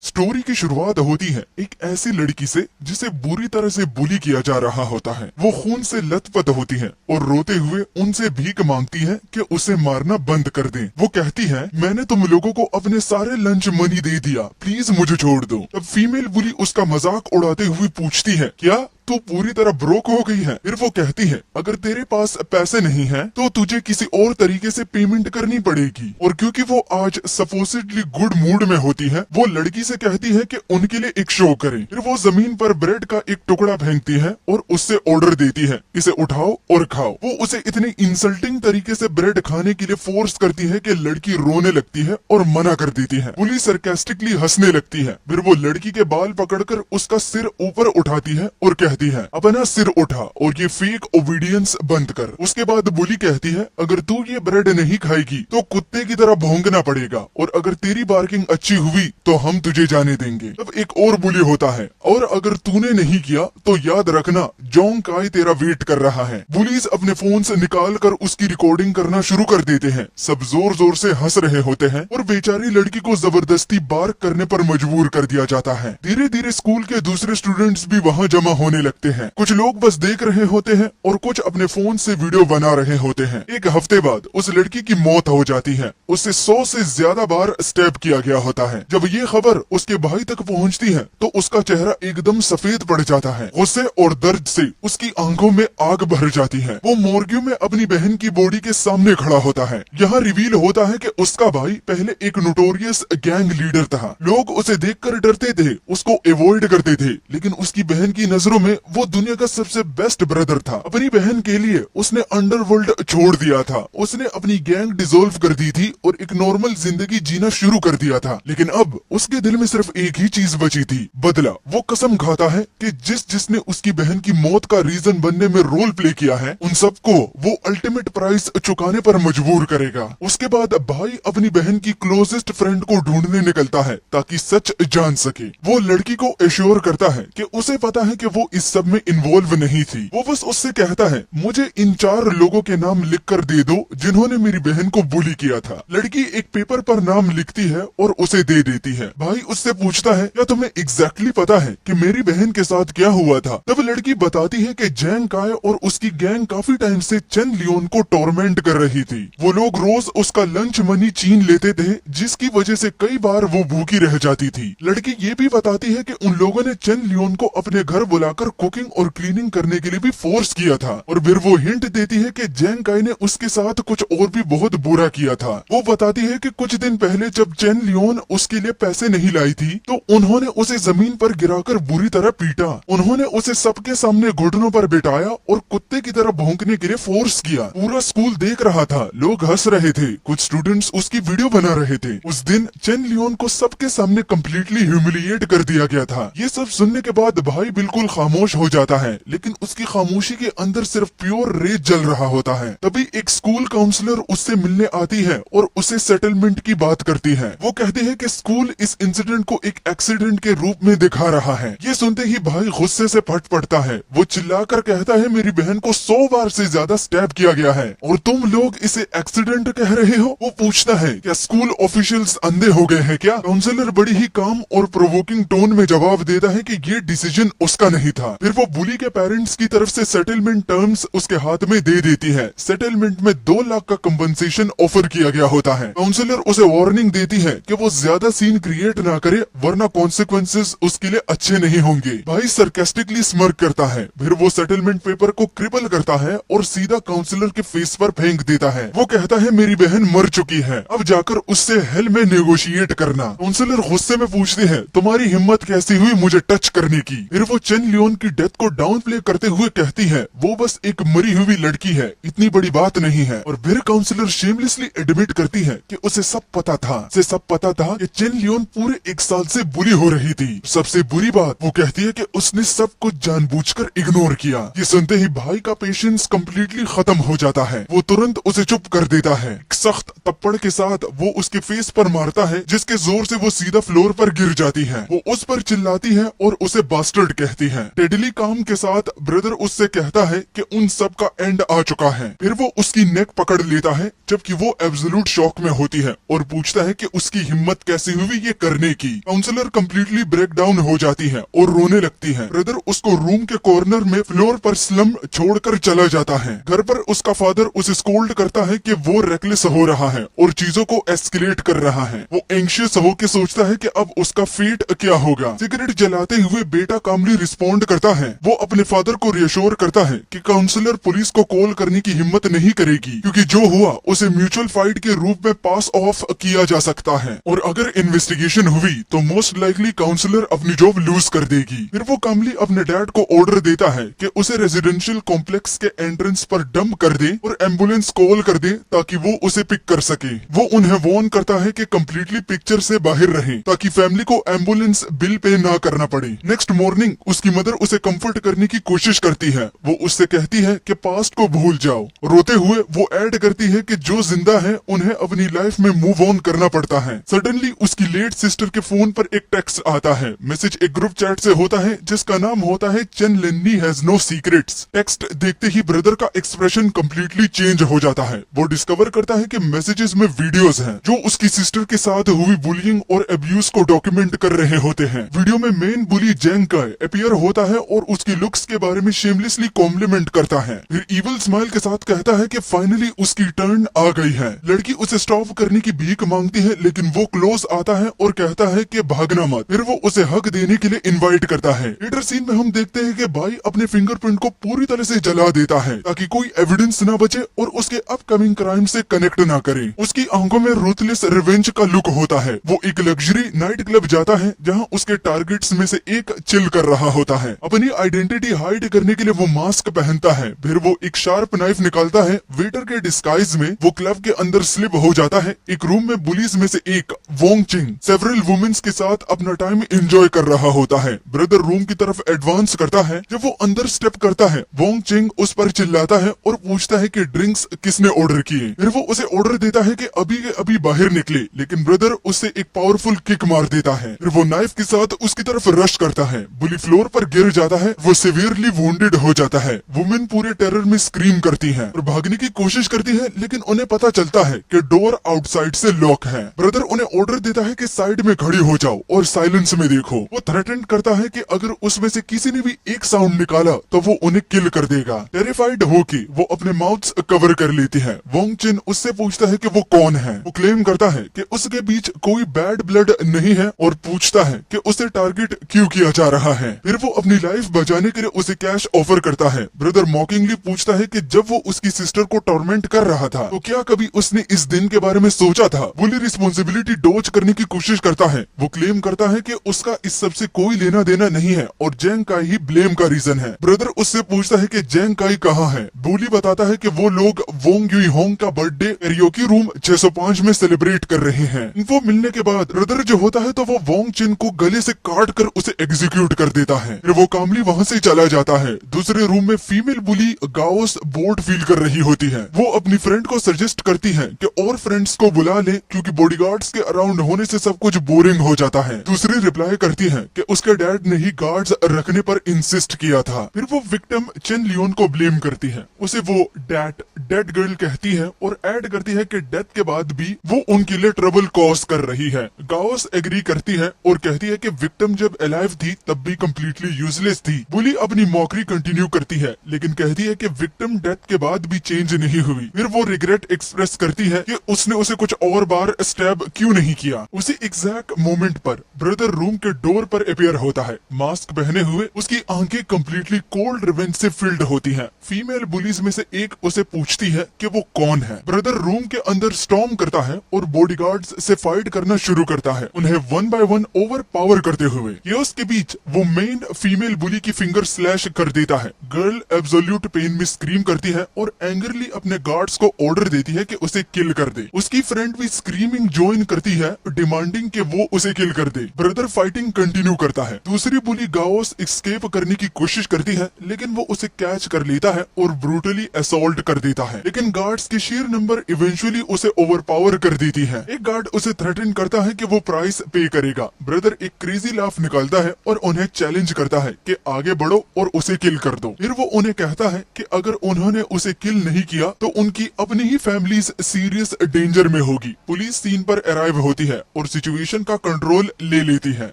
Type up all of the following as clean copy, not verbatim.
Story की शुरुआत होती है एक ऐसी लड़की से जिसे बुरी तरह से बुली किया जा रहा होता है। वो खून से लथपथ होती है और रोते हुए उनसे भीख मांगती है कि उसे मारना बंद कर दें। वो कहती है, मैंने तुम लोगों को अपने सारे लंच मनी दे दिया, प्लीज मुझे छोड़ दो। अब फीमेल बुली उसका मजाक उड़ाते हुए पूछती है, क्या तू पूरी तरह ब्रोक हो गई है? फिर वो कहती है, अगर तेरे पास पैसे नहीं है तो तुझे किसी और तरीके से पेमेंट करनी पड़ेगी। और क्योंकि वो आज सपोजिटली गुड मूड में होती है, वो लड़की से कहती है कि उनके लिए एक शो करें। फिर वो जमीन पर ब्रेड का एक टुकड़ा फेंकती है और उससे ऑर्डर देती है, इसे उठाओ और खाओ। वो उसे इतनी इंसल्टिंग तरीके से ब्रेड खाने के लिए फोर्स करती है कि लड़की रोने लगती है और मना कर देती है। पुलिस सरकास्टिकली हंसने लगती है। फिर वो लड़की के बाल पकड़कर उसका सिर ऊपर उठाती है और कहती है, अपना सिर उठा और ये फेक ओबीडियंस बंद कर। उसके बाद बुली कहती है, अगर तू ये ब्रेड नहीं खाएगी तो कुत्ते की तरह भौंकना पड़ेगा, और अगर तेरी बार्किंग अच्छी हुई तो हम तुझे जाने देंगे। तब एक और बुली होता है, और अगर तूने नहीं किया तो याद रखना जोंग काय तेरा वेट कर रहा है। बुलीज अपने फोन से निकाल कर उसकी रिकॉर्डिंग करना शुरू कर देते हैं। सब जोर जोर से हंस रहे होते हैं और बेचारी लड़की को जबरदस्ती बार्क करने पर मजबूर कर दिया जाता है। धीरे धीरे स्कूल के दूसरे स्टूडेंट्स भी वहाँ जमा होने लगते हैं। कुछ लोग बस देख रहे होते हैं और कुछ अपने फोन से वीडियो बना रहे होते हैं। एक हफ्ते बाद उस लड़की की मौत हो जाती है। उसे 100 से ज्यादा बार स्टैब किया गया होता है। जब ये खबर उसके भाई तक पहुंचती है तो उसका चेहरा एकदम सफेद पड़ जाता है। गुस्से और दर्द से उसकी आंखों में आग भर जाती है। वो मोर्ग्यू में अपनी बहन की बॉडी के सामने खड़ा होता है। यहाँ रिवील होता है कि उसका भाई पहले एक नोटोरियस गैंग लीडर था। लोग उसे देखकर डरते थे, उसको अवॉइड करते थे, लेकिन उसकी बहन की नजरों में वो दुनिया का सबसे बेस्ट ब्रदर था। अपनी बहन के लिए उसने अंडरवर्ल्ड छोड़ दिया था। उसने अपनी गैंग डिसॉल्व कर दी थी और एक नॉर्मल जिंदगी जीना शुरू कर दिया था। लेकिन अब उसके दिल में सिर्फ एक ही चीज बची थी, बदला। वो कसम खाता है कि जिसने उसकी बहन की मौत का रीजन बनने में रोल प्ले किया है, उन सबको वो अल्टीमेट प्राइस चुकाने पर मजबूर करेगा। उसके बाद भाई अपनी बहन की क्लोजेस्ट फ्रेंड को ढूंढने निकलता है ताकि सच जान सके। वो लड़की को एश्योर करता है कि उसे पता है कि वो इस सब में इन्वॉल्व नहीं थी। वो बस उससे कहता है, मुझे इन 4 लोगों के नाम लिखकर दे दो जिन्होंने मेरी बहन को बुली किया था। लड़की एक पेपर पर नाम लिखती है और उसे दे देती है। भाई उससे पूछता है, क्या तुम्हें एग्जैक्टली पता है कि मेरी बहन के साथ क्या हुआ था? तब लड़की बताती है कि जैंग काय और उसकी गैंग काफी टाइम से चेन लियोन को टॉर्मेंट कर रही थी। वो लोग रोज उसका लंच मनी छीन लेते थे, जिसकी वजह से कई बार वो भूखी रह जाती थी। लड़की ये भी बताती है कि उन लोगों ने चेन लियोन को अपने घर बुलाकर कुकिंग और क्लीनिंग करने के लिए भी फोर्स किया था। और फिर वो हिंट देती है कि जैंग काय ने उसके साथ कुछ और भी बहुत बुरा किया था। वो बताती है कि कुछ दिन पहले जब चेन लियोन उसके लिए पैसे नहीं लाई थी तो उन्होंने उसे जमीन पर गिराकर बुरी तरह पीटा। उन्होंने उसे सबके सामने घुटनों पर बिठाया और कुत्ते की तरह भौंकने के लिए फोर्स किया। पूरा स्कूल देख रहा था, लोग हंस रहे थे, कुछ स्टूडेंट्स उसकी वीडियो बना रहे थे। उस दिन चेन लियोन को सबके सामने कम्प्लीटली ह्यूमिलिएट कर दिया गया था। ये सब सुनने के बाद भाई बिल्कुल खामोश हो जाता है, लेकिन उसकी खामोशी के अंदर सिर्फ प्योर रेज जल रहा होता है। तभी एक स्कूल काउंसलर उससे मिलने आती है और उसे सेटलमेंट की बात करती है। वो कहती है कि स्कूल इस इंसिडेंट को एक एक्सीडेंट के रूप में दिखा रहा है। ये सुनते ही भाई गुस्से से फट पड़ता है। वो चिल्लाकर कहता है, मेरी बहन को 100 बार से ज्यादा स्टैब किया गया है और तुम लोग इसे एक्सीडेंट कह रहे हो? वो पूछता है, क्या स्कूल ऑफिशियल्स अंधे हो गए हैं क्या? काउंसलर बड़ी ही काम और प्रोवोकिंग टोन में जवाब देता है कि ये डिसीजन उसका नहीं था। फिर वो बुली के पेरेंट्स की तरफ से सेटलमेंट टर्म्स उसके हाथ में दे देती है। सेटलमेंट में 2 लाख का कंपनसेशन ऑफर किया गया होता है। काउंसलर उसे वार्निंग देती है कि वो ज्यादा सीन क्रिएट ना करे, वरना कॉन्सिक्वेंसेस उसके लिए अच्छे नहीं होंगे। भाई सरकास्टिकली स्मर्क करता है। फिर वो सेटलमेंट पेपर को क्रिपल करता है और सीधा काउंसलर के फेस पर फेंक देता है। वो कहता है, मेरी बहन मर चुकी है, अब जाकर उससे हेल में नेगोशिएट करना। काउंसलर गुस्से में पूछती है, तुम्हारी हिम्मत कैसी हुई मुझे टच करने की? फिर वो चेन लियोन की डेथ को डाउन प्ले करते हुए कहती है, वो बस एक मरी हुई लड़की है, इतनी बड़ी बात नहीं है। और फिर काउंसलर शेमलेसली एडमिट करती है कि उसे सब पता था, कि चेन लियोन पूरे 1 साल से बुली हो रही थी। सबसे बुरी बात, वो कहती है कि उसने सब कुछ जानबूझकर इग्नोर किया। ये सुनते ही भाई का पेशेंस कम्प्लीटली खत्म हो जाता है। वो तुरंत उसे चुप कर देता है। एक सख्त थप्पड़ के साथ वो उसके फेस पर मारता है, जिसके जोर से वो सीधा फ्लोर पर गिर जाती है। वो उस पर चिल्लाती है और उसे बास्टर्ड कहती है। डेडली काम के साथ ब्रदर उससे कहता है कि उन सब का एंड आ चुका है। फिर वो उसकी नेक पकड़ लेता है जबकि वो एब्सोल्यूट शॉक में होती है और पूछता है कि उसकी हिम्मत कैसे हुई ये करने की। काउंसलर कंप्लीटली ब्रेक डाउन हो जाती है और रोने लगती है। ब्रदर उसको रूम के कॉर्नर में फ्लोर पर स्लम छोड़कर चला जाता है। घर पर उसका फादर उसे स्कोल्ड करता है कि वो रेकलेस हो रहा है और चीजों को एस्केलेट कर रहा है। वो एंग्शियस होकर सोचता है कि अब उसका फेट क्या होगा। सिगरेट जलाते हुए बेटा कामली रिस्पॉन्ड करता है। वो अपने फादर को रियश्योर करता है कि काउंसलर पुलिस को कॉल करने की हिम्मत नहीं करेगी क्योंकि जो हुआ उसे म्यूचुअल फाइट के रूप में पास ऑफ किया जा सकता है और अगर इन्वेस्टिगेशन हुई तो मोस्ट लाइकली काउंसलर अपनी जॉब लूज कर देगी। फिर वो कामली अपने डैड को ऑर्डर देता है कि उसे रेजिडेंशियल कॉम्प्लेक्स के एंट्रेंस पर डंप कर दे और एम्बुलेंस कॉल कर दे ताकि वो उसे पिक कर सके। वो उन्हें वार्न करता है कि कंप्लीटली पिक्चर से बाहर रहे ताकि फैमिली को एम्बुलेंस बिल पे ना करना पड़े। नेक्स्ट मॉर्निंग उसकी मदर उसे कंफर्ट करने की कोशिश करती है। वो उससे कहती है कि पास्ट को भूल जाओ। रोते हुए वो ऐड करती है कि जो जिंदा है उन्हें अपनी लाइफ में मूव ऑन करना पड़ता है। सडनली उसकी लेट सिस्टर के फोन पर एक टेक्स्ट आता है। मैसेज एक ग्रुप चैट से होता है जिसका नाम होता है Chen Lenny has no secrets. Text देखते ही ब्रदर का एक्सप्रेशन कंप्लीटली चेंज हो जाता है। वो डिस्कवर करता है कि मैसेजेस में वीडियोस हैं जो उसकी सिस्टर के साथ हुई बुलिंग और अब्यूज को डॉक्यूमेंट कर रहे होते हैं। वीडियो में मेन बुली जेंग का अपीयर होता है और उसकी लुक्स के बारे में शेमलेसली कॉम्प्लीमेंट करता है। फिर इविल स्माइल के साथ कहता है कि फाइनली उसकी टर्न आ गई है। लड़की उसे स्टॉप करने की भीख मांगती है लेकिन वो क्लोज आता है और कहता है कि भागना मत। फिर वो उसे हक देने के लिए इनवाइट करता है। लेटर सीन में हम देखते हैं कि भाई अपने फिंगरप्रिंट को पूरी तरह से जला देता है ताकि कोई एविडेंस ना बचे और उसके अपकमिंग क्राइम से कनेक्ट ना करे। उसकी आंखों में रूथलेस रिवेंज का लुक होता है। वो एक लग्जरी नाइट क्लब जाता है जहां उसके टारगेट्स में से एक चिल कर रहा होता है। अपनी आइडेंटिटी हाइड करने के लिए वो मास्क पहनता है। फिर वो एक शार्प नाइफ निकालता है। वेटर के डिस्गाइज में वो क्लब के अंदर स्लिप हो जाता है। एक रूम में बुलीज में से एक वोंग चिंग सेवरल वुमेन्स के साथ अपना टाइम एंजॉय कर रहा होता है। ब्रदर रूम की तरफ एडवांस करता है। जब वो अंदर स्टेप करता है वोंग चिंग उस पर चिल्लाता है और पूछता है कि ड्रिंक्स किसने ऑर्डर किए। फिर वो उसे ऑर्डर देता है कि अभी के अभी बाहर निकले लेकिन ब्रदर उससे एक पावरफुल किक मार देता है। फिर वो नाइफ के साथ उसकी तरफ रश करता है। बुली फ्लोर पर गिर जाता है। वो सिवियरली वुंडेड हो जाता है। वुमेन पूरे टेरर में स्क्रीम करती हैं और भागने की कोशिश करती है लेकिन उन्हें पता चलता है कि डोर आउटसाइड से लॉक है। ब्रदर उन्हें ऑर्डर देता है कि साइड में खड़ी हो जाओ और साइलेंस में देखो। वो थ्रेटन करता है कि अगर उसमें से किसी ने भी एक साउंड निकाला तो वो उन्हें किल कर देगा। टेरिफाइड होके वो अपने माउथ कवर कर लेती है। वोंग चिन उससे पूछता है कि वो कौन है। वो क्लेम करता है कि उसके बीच कोई बैड ब्लड नहीं है और पूछता है कि उसे टारगेट क्यों किया जा रहा है। फिर वो अपनी लाइफ बचाने के लिए उसे कैश ऑफर करता है। ब्रदर मॉकिंगली पूछता है कि जब वो उसकी सिस्टर को टॉर्मेंट कर रहा था तो क्या कभी उसने इस दिन के बारे में सोचा था। बुली रिस्पॉन्सिबिलिटी डॉज करने की कोशिश करता है। वो क्लेम करता है कि उसका इस सब से कोई लेना देना नहीं है और जेंग का ही ब्लेम का रीजन है। ब्रदर उससे पूछता है कि जेंग काई कहाँ है। बुली बताता है कि वो लोग वोंग युई होंग का बर्थडे कैरियोकी रूम 605 में सेलिब्रेट कर रहे हैं। इनको मिलने के बाद ब्रदर जो होता है तो वो वोंग चिन को गले से काट कर उसे एग्जीक्यूट कर देता है। फिर वो कामली वहाँ से चला जाता है। दूसरे रूम में फीमेल बुली गाओस बोर्ड फील कर रही होती है। वो अपनी फ्रेंड को सजेस्ट करती है कि और फ्रेंड्स को बुला ले क्योंकि बॉडीगार्ड्स के अराउंड होने से सब कुछ बोरिंग हो जाता है। दूसरी रिप्लाई करती है कि उसके डैड ने ही गार्ड्स रखने पर इंसिस्ट किया था। फिर वो विक्टिम चेन लियोन को ब्लेम करती है। उसे वो डेड गर्ल कहती है और ऐड करती है कि डेथ के बाद भी वो उनके लिए ट्रबल कॉज कर रही है। गाओस एग्री करती है और कहती है कि विक्टिम जब अलाइव थी तब भी कम्प्लीटली यूजलेस थी। बुली अपनी मॉकरी कंटिन्यू करती है लेकिन कहती है कि विक्टिम डेथ के बाद भी चेंज नहीं हुई। फिर वो रिग्रेट एक्सप्रेस करती है कि उसने उसे कुछ और बार स्टैब क्यों नहीं किया। उसी एग्जैक्ट मोमेंट पर ब्रदर रूम के डोर पर अपीयर होता है। मास्क पहने हुए उसकी आंखें कम्प्लीटली कोल्ड रिवेंज से फिल्ड होती हैं। फीमेल बुलीज में से एक उसे पूछती है कि वो कौन है। ब्रदर रूम के अंदर स्टॉर्म करता है और बॉडीगार्ड्स से फाइट करना शुरू करता है, उन्हें one by one over power करते हुए। केओस के बीच वो मेन फीमेल बुली की फिंगर स्लैश कर देता है। गर्ल एब्सोल्यूट पेन में स्क्रीम करती है और एंग्रली अपने गार्ड्स को ऑर्डर देती है कि उसे किल कर दे। उसकी फ्रेंड भी स्क्रीमिंग ज्वाइन करती है डिमांडिंग कि वो उसे किल कर दे। ब्रदर फाइटिंग कंटिन्यू करता है। दूसरी बुली गाओस एस्केप करने की कोशिश करती है लेकिन वो उसे कैच कर लेता है और ब्रूटली असॉल्ट कर देता है। लेकिन गार्ड्स की शेयर नंबर इवेंचुअली उसे ओवरपावर कर देती है। एक गार्ड उसे थ्रेटन करता है कि वो प्राइस पे करेगा। ब्रदर एक क्रेजी लाफ निकालता है और उन्हें चैलेंज करता है कि आगे बढ़ो और उसे किल कर दो। फिर वो उन्हें कहता है कि अगर उन्होंने उसे किल नहीं किया तो उनकी अपनी ही फैमिलीज सीरियस डेंजर में होगी। पुलिस सीन पर अराइव होती है और सिचुएशन का कंट्रोल ले लेती है।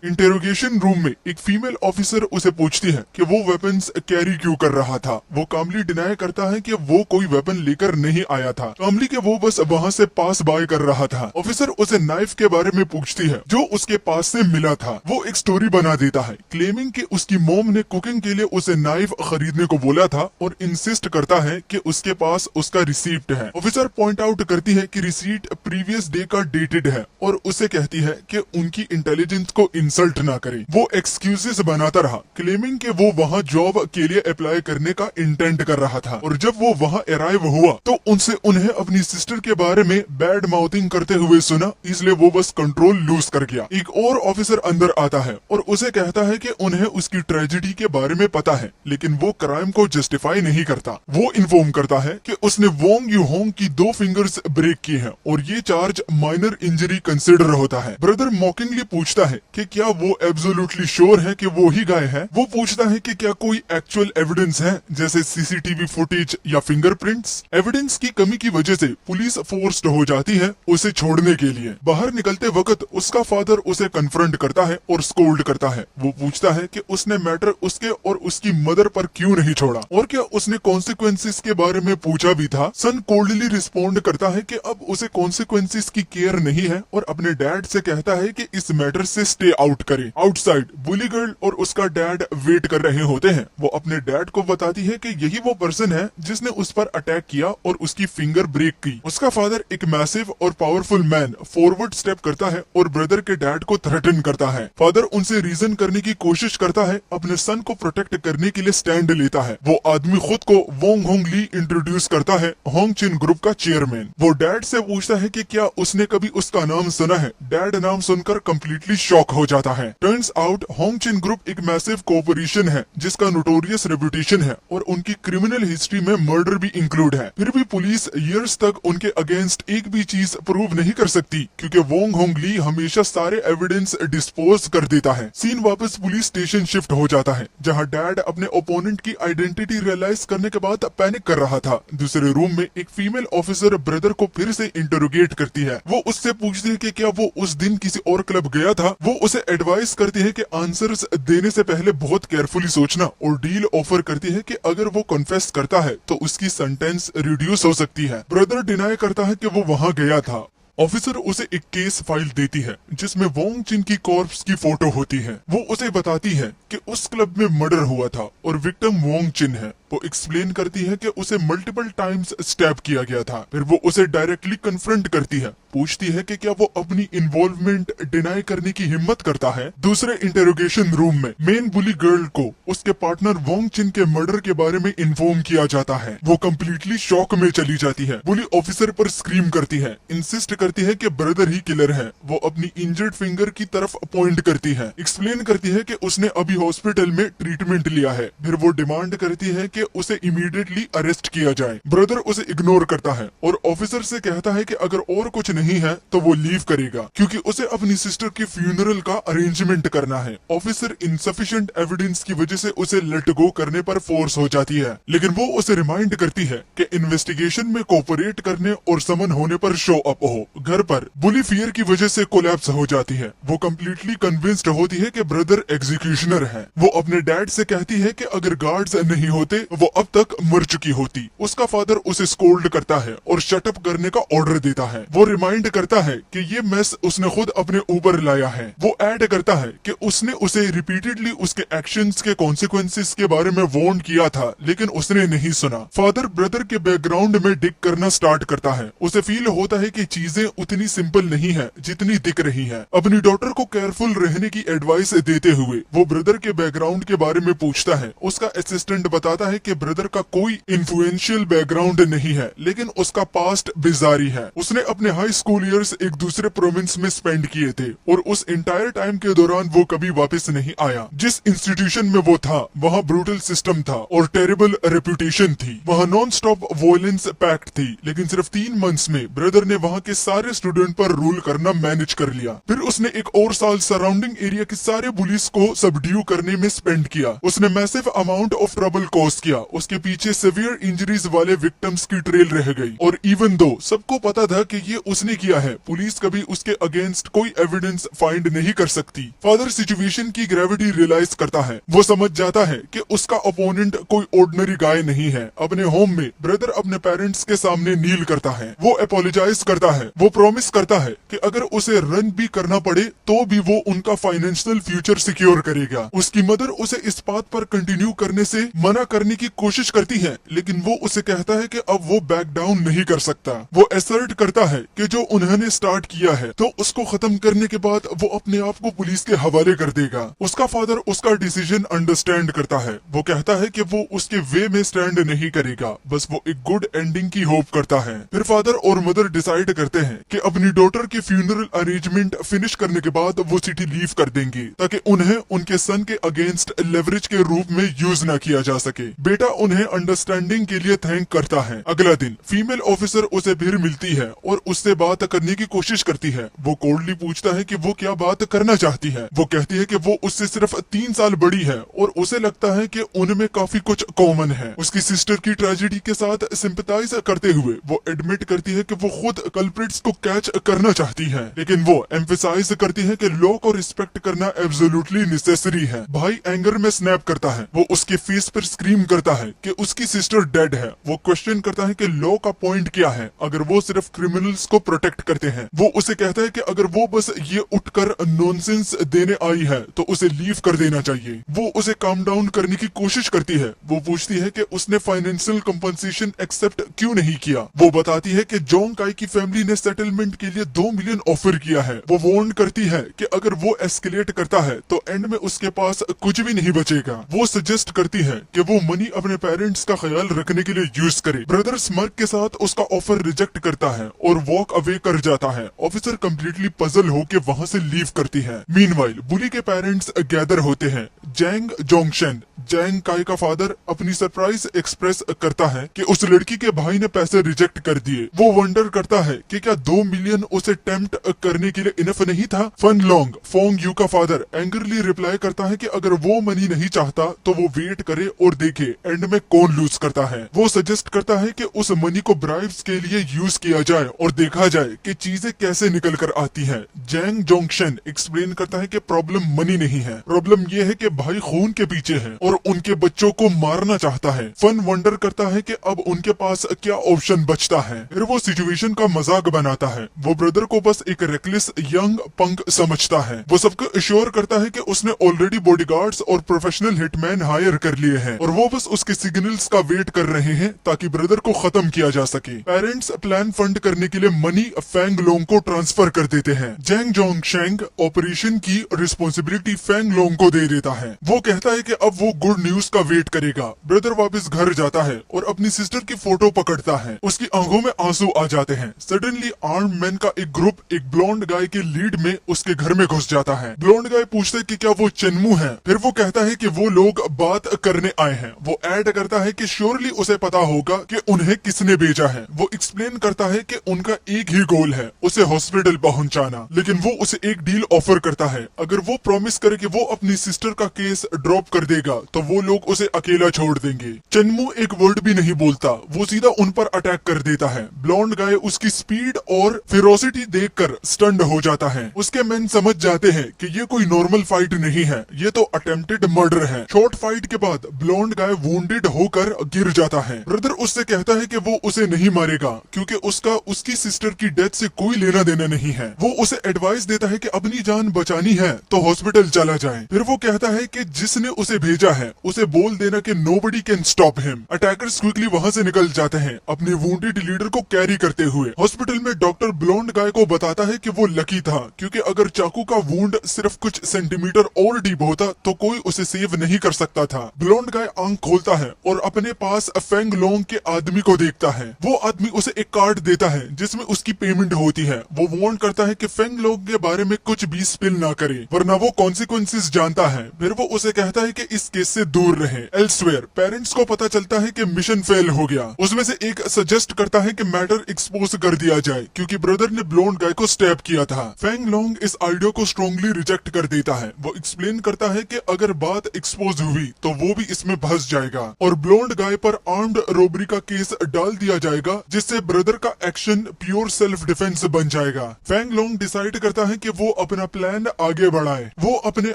इंटेरोगेशन रूम में एक फीमेल ऑफिसर उसे पूछती है कि वो वेपन्स कैरी क्यों कर रहा था। वो कामली डिनाई करता है कि वो कोई वेपन लेकर नहीं आया था, कामली के वो बस वहाँ से पास बाय कर रहा था। ऑफिसर उसे नाइफ के बारे में पूछती है जो उसके पास से मिला था। वो एक स्टोरी बना देता है क्लेमिंग कि उसकी मॉम ने कुकिंग के लिए उसे नाइफ खरीदने को बोला था और इंसिस्ट करता है कि उसके पास उसका रिसीप्ट है। ऑफिसर पॉइंट आउट करती है कि रिसीट प्रीवियस डे का डेटेड है और उसे कहती है कि उनकी इंटेलिजेंस को इंसल्ट ना करे। वो एक्सक्यूजेस बनाता रहा क्लेमिंग कि वो वहाँ जॉब के लिए अप्लाई करने का इंटेंट कर रहा था और जब वो वहाँ अराइव हुआ तो उनसे उन्हें अपनी सिस्टर के बारे में बैड माउथिंग करते हुए सुना, इसलिए वो बस कंट्रोल लूज कर गया। एक और ऑफिसर अंदर आता है और उसे कहता है कि उन्हें उसकी ट्रेजेडी के बारे में पता है लेकिन वो क्राइम को जस्टिफाई नहीं करता। वो इन्फॉर्म करता है कि उसने वोंग यूहोंग की 2 फिंगर्स ब्रेक की हैं और ये चार्ज माइनर इंजरी कंसिडर होता है। ब्रदर मॉकिंगली पूछता है कि क्या वो एब्सोल्युटली श्योर है कि वो ही गाय है। वो पूछता है कि क्या कोई एक्चुअल एविडेंस है जैसे सीसीटीवी फुटेज या फिंगरप्रिंट्स। एविडेंस की कमी की वजह से पुलिस फोर्स्ड हो जाती है उसे छोड़ने के लिए। बाहर निकलते वक्त उसका फादर उसे कन्फ्रंट करता है और स्कोल्ड करता है। वो पूछता है कि उसने मैटर उसके और उसकी मदर पर क्यों नहीं छोड़ा और क्या उसने कॉन्सिक्वेंसेस के बारे में पूछा भी था। सन कोल्डली रिस्पोंड करता है कि अब उसे कॉन्सिक्वेंसेस की केयर नहीं है और अपने डैड से कहता है कि इस मैटर से स्टे आउट करे। आउटसाइड बुली गर्ल और उसका डैड वेट कर रहे होते हैं। वो अपने डैड को बताती है कि यही वो पर्सन है जिसने उस पर अटैक किया और उसकी फिंगर ब्रेक की। उसका फादर एक मैसिव और पावरफुल मैन फॉरवर्ड स्टेप करता है और ब्रदर के डैड को थ्रेटन करता है। फादर उनसे रीजन करने की कोशिश करता है, अपने सन को प्रोटेक्ट करने के लिए स्टैंड लेता है। वो आदमी खुद को वोंग होंग ली इंट्रोड्यूस करता है, होंग चिन ग्रुप का चेयरमैन। वो डैड से पूछता है कि क्या उसने कभी उसका नाम सुना है। डैड नाम सुनकर कम्प्लीटली शॉक हो जाता है। टर्न्स आउट होंग चिन ग्रुप एक मैसिव कोऑपरेशन है जिसका नोटोरियस रेपुटेशन है और उनकी क्रिमिनल हिस्ट्री में मर्डर भी इंक्लूड है। फिर भी पुलिस ईयर्स तक उनके अगेंस्ट एक भी चीज प्रूव नहीं कर सकती क्योंकि वोंग होंग ली हमेशा सारे एविडेंस डिस्पोज कर देता है। सीन वापस पुलिस स्टेशन शिफ्ट हो जाता है जहां डैड अपने ओपोनेंट की आइडेंटिटी रियलाइज करने के बाद पैनिक कर रहा था। दूसरे रूम में एक फीमेल ऑफिसर ब्रदर को फिर से इंटरोगेट करती है। वो उससे पूछती है कि क्या वो उस दिन किसी और क्लब गया था। वो उसे एडवाइस करती है कि आंसर्स देने से पहले बहुत केयरफुली सोचना और डील ऑफर करती है कि अगर वो कन्फेस करता है तो उसकी सेंटेंस रिड्यूस हो सकती है। ब्रदर डिनाई करता है कि वो वहां गया था। ऑफिसर उसे एक केस फाइल देती है जिसमें वोंग चिन की कॉर्प्स की फोटो होती है। वो उसे बताती है कि उस क्लब में मर्डर हुआ था और विक्टिम वोंग चिन है। वो एक्सप्लेन करती है कि उसे मल्टीपल टाइम्स स्टैब किया गया था। फिर वो उसे डायरेक्टली कन्फ्रंट करती है, पूछती है कि क्या वो अपनी इन्वॉल्वमेंट डिनाई करने की हिम्मत करता है। दूसरे इंटेरोगेशन रूम में मेन बुली गर्ल को उसके पार्टनर वोंग चिन के मर्डर के बारे में इन्फॉर्म किया जाता है। वो कम्प्लीटली शॉक में चली जाती है। बुली ऑफिसर पर स्क्रीम करती है, इंसिस्ट करती है कि ब्रदर ही किलर है। वो अपनी इंजर्ड फिंगर की तरफ पॉइंट करती है, एक्सप्लेन करती है कि उसने अभी हॉस्पिटल में ट्रीटमेंट लिया है। फिर वो डिमांड करती है कि उसे इमीडिएटली अरेस्ट किया जाए। ब्रदर उसे इग्नोर करता है और ऑफिसर से कहता है कि अगर और कुछ नहीं है तो वो लीव करेगा क्योंकि उसे अपनी सिस्टर के फ्यूनरल का अरेंजमेंट करना है। ऑफिसर इनसफिशिएंट एविडेंस की वजह से उसे लेट गो करने पर फोर्स हो जाती है, लेकिन वो उसे रिमाइंड करती है कि इन्वेस्टिगेशन में कोऑपरेट करने और समन होने पर शो अप हो। घर पर बुली फियर की वजह से कोलैप्स हो जाती है। वो कम्प्लीटली कन्विंस्ड होती है कि ब्रदर एग्जीक्यूशनर है। वो अपने डैड से कहती है कि अगर गार्ड्स नहीं होते वो अब तक मर चुकी होती। उसका फादर उसे स्कोल्ड करता है और शटअप करने का ऑर्डर देता है। वो रिमाइंड करता है कि ये मेस उसने खुद अपने ऊपर लाया है। वो ऐड करता है कि उसने उसे रिपीटेडली उसके एक्शंस के कॉन्सिक्वेंसेस के बारे में वार्न किया था लेकिन उसने नहीं सुना। फादर ब्रदर के बैकग्राउंड में डिग करना स्टार्ट करता है। उसे फील होता है कि चीजें उतनी सिंपल नहीं है जितनी दिख रही है। अपनी डॉटर को केयरफुल रहने की एडवाइस देते हुए वो ब्रदर के बैकग्राउंड के बारे में पूछता है। उसका असिस्टेंट बताता है है कि ब्रदर का कोई इन्फ्लुएंशियल बैकग्राउंड नहीं है, लेकिन उसका पास्ट बिजारी है। उसने अपने हाई स्कूल ईयर्स एक दूसरे प्रोविंस में स्पेंड किए थे और उस इंटायर टाइम के दौरान वो कभी वापस नहीं आया। जिस इंस्टीट्यूशन में वो था वहाँ ब्रूटल सिस्टम था और टेरिबल रेपुटेशन थी। वहाँ नॉन स्टॉप वॉयलेंस पैक्ट थी, लेकिन सिर्फ 3 मंथ्स में ब्रदर ने वहाँ के सारे स्टूडेंट पर रूल करना मैनेज कर लिया। फिर उसने एक और साल सराउंडिंग एरिया के सारे पुलिस को सबड्यू करने में स्पेंड किया। उसने massive amount of trouble cause किया। उसके पीछे सिवियर इंजरीज वाले विक्टिम्स की ट्रेल रह गई और इवन दो सबको पता था कि ये उसने किया है, पुलिस कभी उसके अगेंस्ट कोई एविडेंस फाइंड नहीं कर सकती। फादर सिचुएशन की ग्रेविटी रियलाइज करता है। वो समझ जाता है कि उसका ओपोनेंट कोई ऑर्डिनरी गाय नहीं है। अपने होम में ब्रदर अपने पेरेंट्स के सामने नील करता है। वो अपोलोजाइज करता है। वो प्रॉमिस करता है कि अगर उसे रन भी करना पड़े तो भी वो उनका फाइनेंशियल फ्यूचर सिक्योर करेगा। उसकी मदर उसे इस बात पर कंटिन्यू करने से मना करने की कोशिश करती है, लेकिन वो उसे कहता है कि अब वो बैक डाउन नहीं कर सकता। वो असर्ट करता है कि जो उन्होंने स्टार्ट किया है तो उसको खत्म करने के बाद वो अपने आप को पुलिस के हवाले कर देगा। उसका फादर उसका डिसीजन अंडरस्टैंड करता है। वो कहता है कि वो उसके वे में स्टैंड नहीं करेगा, बस वो एक गुड एंडिंग की होप करता है। फिर फादर और मदर डिसाइड करते हैं कि अपनी डॉटर के फ्यूनरल अरेंजमेंट फिनिश करने के बाद वो सिटी लीव कर देंगे ताकि उन्हें उनके सन के अगेंस्ट लेवरेज के रूप में यूज न किया जा सके। बेटा उन्हें अंडरस्टैंडिंग के लिए थैंक करता है। अगला दिन फीमेल ऑफिसर उसे फिर मिलती है और उससे बात करने की कोशिश करती है। वो कोल्डली पूछता है कि वो क्या बात करना चाहती है। वो कहती है कि वो उससे सिर्फ 3 साल बड़ी है और उसे लगता है कि उनमें काफी कुछ कॉमन है। उसकी सिस्टर की ट्रेजेडी के साथ सिंपैथाइज करते हुए वो एडमिट करती है कि वो खुद कल्प्रिट्स को कैच करना चाहती है, लेकिन वो एम्फेसाइज करती है कि लॉ को रिस्पेक्ट करना एब्सोल्युटली नेसेसरी है। भाई एंगर में स्नैप करता है। वो उसके फेस पर स्क्रीम करता है कि उसकी सिस्टर डेड है। वो क्वेश्चन करता है कि लॉ का पॉइंट क्या है अगर वो सिर्फ क्रिमिनल्स को प्रोटेक्ट करते हैं। वो उसे कहता है कि अगर वो बस ये उठकर नॉनसेंस देने आई है तो उसे लीव कर देना चाहिए। वो उसे काम डाउन करने की कोशिश करती है। वो पूछती है कि उसने फाइनेंशियल कंपनसेशन एक्सेप्ट क्यों नहीं किया। वो बताती है कि जोंग काई की फैमिली ने सेटलमेंट के लिए 2 मिलियन ऑफर किया है। वो वार्न करती है कि अगर वो एस्केलेट करता है तो एंड में उसके पास कुछ भी नहीं बचेगा। वो सजेस्ट करती है कि वो मनी अपने पेरेंट्स का ख्याल रखने के लिए यूज करे। ब्रदर स्मर्क के साथ उसका ऑफर रिजेक्ट करता है और वॉक अवे कर जाता है। ऑफिसर कम्प्लीटली पजल होके वहाँ से लीव करती है। मीनवाइल बुली के पेरेंट्स गैदर होते हैं। जैंग जोंगशन, जैंग काई का फादर, अपनी सरप्राइज एक्सप्रेस करता है कि उस लड़की के भाई ने पैसे रिजेक्ट कर दिए। वो वंडर करता है कि क्या 2 मिलियन उसे टेम्प्ट करने के लिए इनफ नहीं था। फन लॉन्ग, फोंग यू का फादर एंग्रली रिप्लाई करता है कि अगर वो मनी नहीं चाहता तो वो वेट करे और देखे एंड में कौन लूज करता है। वो सजेस्ट करता है कि उस मनी को ब्राइब्स के लिए यूज किया जाए और देखा जाए कि चीजें कैसे निकल कर आती है। जैंग जोंगशन एक्सप्लेन करता है कि प्रॉब्लम मनी नहीं है, प्रॉब्लम ये है कि भाई खून के पीछे है और उनके बच्चों को मारना चाहता है। फन वंडर करता है कि अब उनके पास क्या ऑप्शन बचता है। फिर वो सिचुएशन का मजाक बनाता है। वो ब्रदर को बस एक रेकलेस यंग पंक समझता है। वो सबको अश्योर करता है कि उसने ऑलरेडी बॉडीगार्ड्स और प्रोफेशनल हिटमैन हायर कर लिए हैं और वो बस उसके सिग्नल्स का वेट कर रहे हैं ताकि ब्रदर को खत्म किया जा सके। पेरेंट्स प्लान फंड करने के लिए मनी फैंग लोंग को ट्रांसफर कर देते हैं। जैंग जोंगशेंग ऑपरेशन की रिस्पॉन्सिबिलिटी फैंग लोंग को दे देता है। वो कहता है कि अब वो गुड न्यूज का वेट करेगा। ब्रदर वापस घर जाता है और अपनी सिस्टर की फोटो पकड़ता है। उसकी आंखों में आंसू आ जाते हैं। सडनली आर्म मैन का एक ग्रुप एक ब्लॉन्ड गाय के लीड में उसके घर में घुस जाता है। ब्लॉन्ड गाय पूछता है कि क्या वो चेनमू है। फिर वो कहता है कि वो लोग बात करने आए हैं। वो ऐड करता है कि श्योरली उसे पता होगा कि उन्हें किसने भेजा है। वो एक्सप्लेन करता है कि उनका एक ही गोल है, उसे हॉस्पिटल पहुंचाना, लेकिन वो उसे एक डील ऑफर करता है। अगर वो प्रॉमिस करे कि वो अपनी सिस्टर का केस ड्रॉप कर देगा तो वो लोग उसे अकेला छोड़ देंगे। चेनमू एक वर्ड भी नहीं बोलता, वो सीधा उन पर अटैक कर देता है। ब्लॉन्ड गाय उसकी स्पीड और फेरोसिटी देखकर स्टन्ड हो जाता है। उसके मेन समझ जाते हैं कि ये कोई नॉर्मल फाइट नहीं है, ये तो अटेम्प्टेड मर्डर है। शॉर्ट फाइट के बाद ब्लॉन्ड गाय वुंडेड होकर गिर जाता है। ब्रदर उससे कहता है कि वो उसे नहीं मारेगा क्योंकि उसका उसकी सिस्टर की डेथ से कोई लेना देना नहीं है। वो उसे एडवाइस देता है कि अपनी जान बचानी है तो हॉस्पिटल चला जाए। फिर वो कहता है कि जिसने उसे भेजा है है उसे बोल देना कि nobody can stop him. Attackers quickly वहाँ से निकल जाते हैं अपने वुंडेड लीडर को कैरी करते हुए। हॉस्पिटल में डॉक्टर ब्लॉन्ड गाय को बताता है कि वो लकी था, क्योंकि अगर चाकू का वुंड सिर्फ कुछ सेंटीमीटर और डीप होता तो कोई उसे सेव नहीं कर सकता था। ब्लॉन्ड गाय आंख खोलता है और अपने पास फेंग लोंग के आदमी को देखता है। वो आदमी उसे एक कार्ड देता है जिसमें उसकी पेमेंट होती है। वो वार्न करता है कि फेंग लोंग के बारे में कुछ भी स्पिल ना करे, वरना वो कॉन्सिक्वेंसेस जानता है। फिर वो उसे कहता है कि इस केस से दूर रहे। एल्सवेयर पेरेंट्स को पता चलता है कि मिशन फेल हो गया। उसमें से एक सजेस्ट करता है कि मैटर एक्सपोज कर दिया जाए, क्योंकि ब्रदर ने ब्लॉन्ड गाय को स्टैब किया था। फेंग लोंग इस आइडिया को स्ट्रांगली रिजेक्ट कर देता है। वो एक्सप्लेन करता है कि अगर बात एक्सपोज हुई तो वो भी इसमें फंस जाएगा और ब्लॉन्ड गाय पर आर्म्ड रोबरी का केस डाल दिया जाएगा, जिससे ब्रदर का एक्शन प्योर सेल्फ डिफेंस बन जाएगा। फेंग लोंग डिसाइड करता है कि वो अपना प्लान आगे बढ़ाए। वो अपने